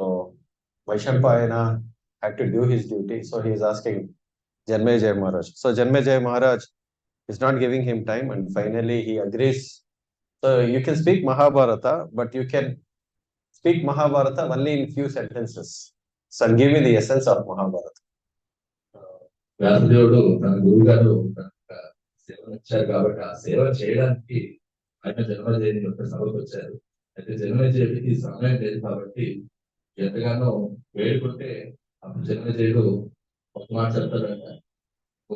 Vaishampayana had to do his duty. So he is asking Janmejaya Maharaj. So Janmejaya Maharaj is not giving him time, and finally he agrees. So you can speak Mahabharata, but you can speak Mahabharata only in few sentences. So give me the essence of Mahabharata. వ్యాసదేవుడు తన గురువు గారు సేవ ఇచ్చారు కాబట్టి ఆ సేవ చేయడానికి ఆయన జన్మజయని యొక్క సభకు వచ్చారు. అయితే జన్మజయకి సమయం లేదు కాబట్టి ఎంతగానో వేడుకుంటే అప్పుడు జన్మజయుడు ఒక మాట చెప్తాడంట,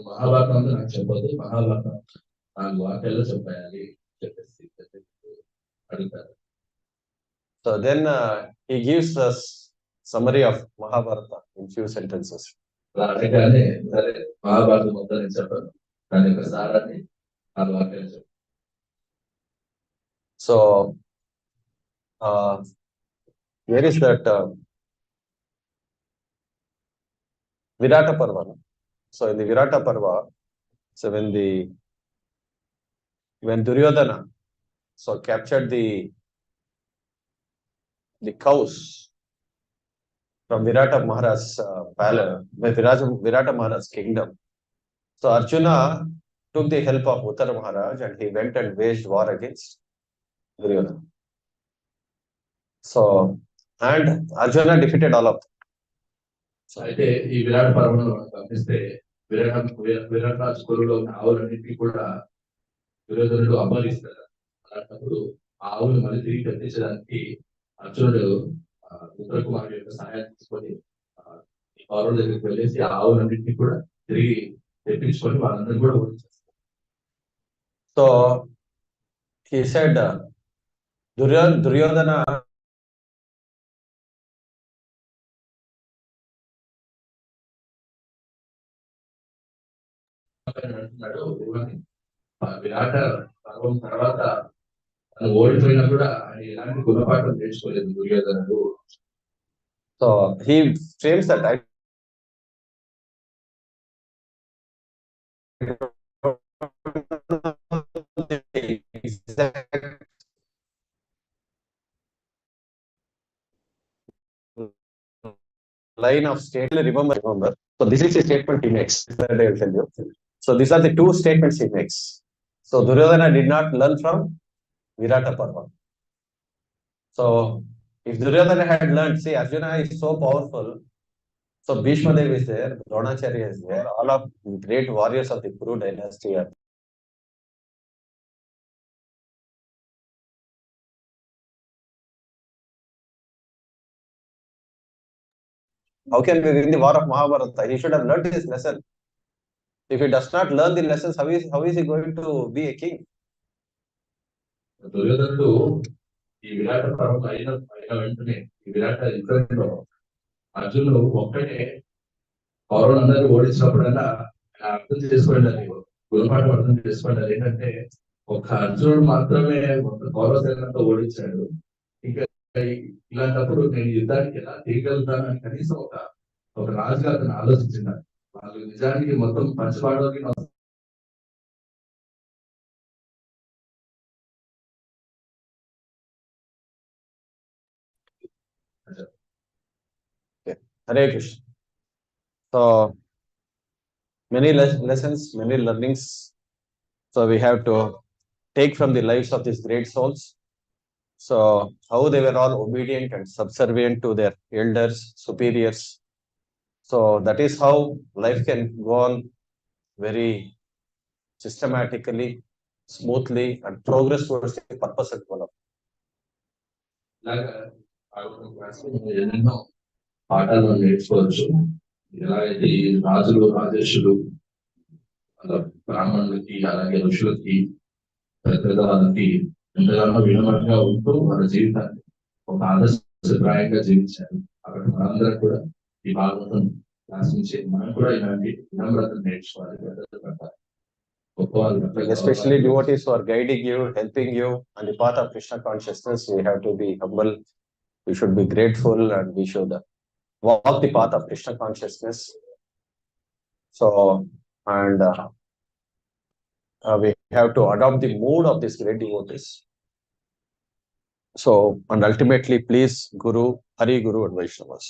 మహాభారతం అంతా నాకు చెప్పదు, మహాభారతం 4 వాక్యాల్లో చెప్పాలి చెప్పేసి అడుగుతారు. So then he gives us summary of Mahabharata in few sentences. అనగానే సరే మహాభారతం మొత్తం నేను చెప్పాను, దాని యొక్క సారాన్ని 4 వాక్యాలు చెప్పాను. So where is that Virata Parva? So in the Virata Parva, so when Duryodhana so captured the cows from Virata Maharaj's palace, Virata Maharaj's kingdom. So Arjuna took the help of Uttara Maharaj and he went and waged war against Duryodhana. So and Arjuna defeated all of them. So అయితే ఈ విరాట పర్వంలో మనం గమనిస్తే విరాట స్కూల్లో ఉన్న ఆవులన్నింటినీ కూడా దుర్యోధనుడు అపహరిస్తారు. అలాంటప్పుడు ఆ ఆవులు మళ్ళీ తిరిగి తెప్పించడానికి అర్జునుడు ఉత్తర కుమారుడు యొక్క సహాయం తీసుకొని కౌరవుల దగ్గరికి వెళ్ళేసి ఆ ఆవులన్నింటినీ కూడా తిరిగి తెప్పించుకొని వాళ్ళందరూ కూడా ఓడించేస్తారు. So he said Duryodhana అంటున్నాడు, విరాట పర్వం తర్వాత తను ఓడిపోయినా కూడా ఆయన ఎలాంటి గుణపాఠం నేర్చుకోలేదు దుర్యోధనుడు. So he frames that line of statement. Remember. So this is a statement he makes. That I will tell you. So these are the 2 statements he makes. So Duryodhana did not learn from Virata Parva. So if Duryodhana had learned, see, Arjuna is so powerful. So Bhishma Dev is there, Dronacharya is there, all of great warriors of the Kuru dynasty are. How can we win the war of Mahabharata? He should have learned his lesson. If he does not learn the lessons, how is he going to be a king? దుర్యోధనుడు ఈ విరాట పర్వం అయిన వెంటనే ఈ విరాట యుద్ధంలో అర్జునుడు ఒక్కటే కౌరవులందరూ ఓడించినప్పుడల్లా అర్థం చేసుకోండి, గుణపాఠం అర్థం చేసుకోండి. ఏంటంటే ఒక అర్జునుడు మాత్రమే ఒక కౌరవ సేనంతా ఓడించాడు. ఇంకా ఇలాంటప్పుడు నేను యుద్ధానికి ఎలా తీయగలుగుతాను అని కనీసం ఒక రాజుగా అతను ఆలోచించినారు. వాళ్ళు నిజానికి మొత్తం పంచపాండవులకి Hare Krishna. So many lessons, many learnings. So we have to take from the lives of these great souls. So how they were all obedient and subservient to their elders, superiors. So that is how life can go on very systematically, smoothly, and progress towards the purpose and goal of. ఎన్నెన్నో పాఠాలు నేర్చుకోవచ్చు. ఎలాగైతే ఈ రాజులు రాజేషులు బ్రాహ్మణులకి అలాగే ఋషులకి పెద్దవాళ్ళకి ఎంతగానో వినమ్రంగా ఉంటూ వాళ్ళ జీవితాన్ని ఒక ఆదర్శప్రాయంగా జీవించారు. అక్కడ మనందరం కూడా ఈ భాగవతం రాసించి మనం కూడా ఇలాంటి వినమ్రతను నేర్చుకోవాలి. Especially devotees who are guiding you, helping you on the path of Krishna consciousness, we have to be humble, we should be grateful, and we should walk the path of Krishna consciousness. So, and we have to adopt the mood of these great devotees. So, and ultimately please Guru, Hari Guru and Vaishnavas.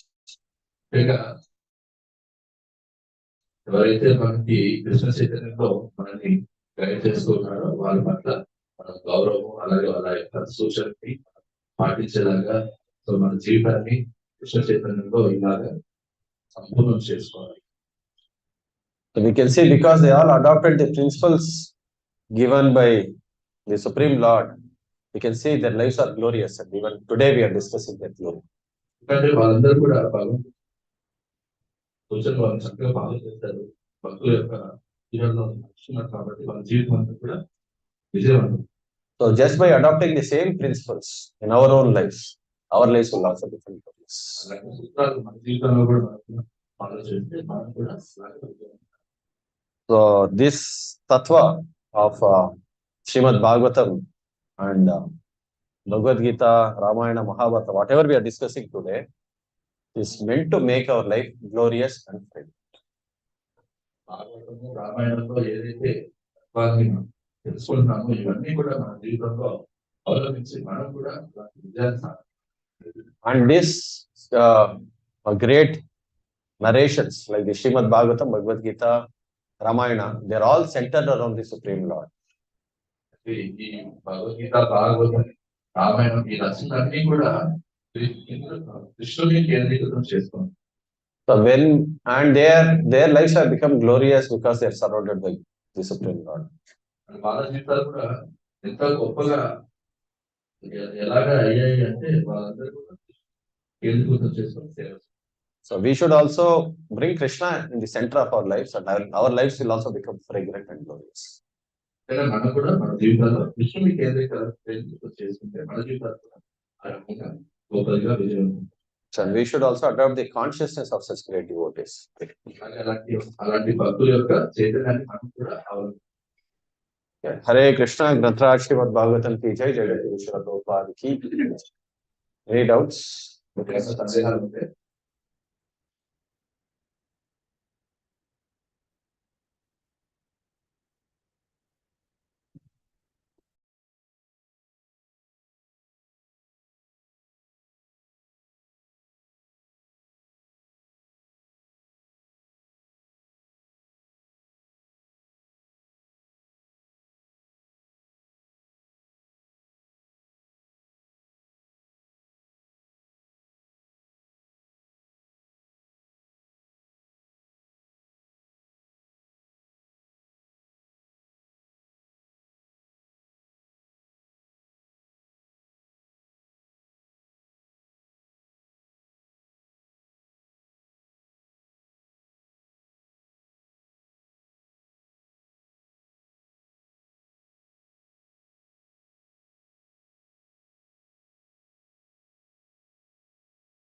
ఎవరైతే మనకి కృష్ణ చైతన్యంలో మనల్ని guide చేస్తున్నారో వాళ్ళ పట్ల మన గౌరవం అలాగే వాళ్ళ యొక్క సూచనని పాటించేలాగా సో మన జీవితాన్ని కృష్ణ చైతన్యంలో ఇలాగా సంపూర్ణం చేసుకోవాలి. So we can see because they all adopted the principles given by the Supreme Lord, we can see their lives are glorious, and even today we are discussing their glory. ఎందుకంటే వాళ్ళందరూ కూడా సూచనలు వాళ్ళు చక్కగా ఫాలో చేస్తారు. భక్తుల యొక్క జీవనంలో నడుస్తున్నారు కాబట్టి వాళ్ళ జీవితం అంతా కూడా విజయవంతం. So just by adopting the same principles in our own lives, our lives will also become glorious. అలాగే సూత్రాలు మన జీవితంలో కూడా మనం ఫాలో చేస్తే మనం కూడా So this tattva of Srimad Bhagavatam and Bhagavad Gita, Ramayana, Mahabharata, whatever we are discussing today, is meant to make our life glorious and free. భాగవతము రామాయణంలో ఏదైతే తెలుసుకుంటున్నామో ఇవన్నీ కూడా మన జీవితంలో అవలంబించి మనం కూడా విజయాన్ని సాధించాలి. And this great narrations like the Srimad Bhagavatam, Bhagavad Gita, Ramayana, they are all centered around the Supreme Lord. ఈ భగవద్గీత, భాగవతం, రామాయణం ఈ రచనలన్నీ కూడా కృష్ణుని కేంద్రీకృతం చేసుకోండి. So when and their lives have become glorious because they are surrounded by the Supreme Lord. వాళ్ళ జీవితాలు కూడా ఎంత గొప్పగా ఎలాగా అయ్యాయి అంటే వాళ్ళందరూ కూడా కేంద్రీకృతం చేసుకొని సేవ. So we should also bring Krishna in the center of our lives, and our lives will also become fragrant and glorious. మనం కూడా మన జీవితాల్లో కృష్ణుని కేంద్రీకృతం చేసుకుంటే మన జీవితాలు కూడా ఆ రకంగా గొప్పగా విజయవంతం. So we should also adopt the consciousness of such great devotees. అలాంటి భక్తుల యొక్క చైతన్యాన్ని మనం కూడా Hare Krishna, Granthra Srimad Bhagavatam ki jai, Jai Jai Krishna Prabhupada ki. Any doubts? సందేహాలు ఉంటే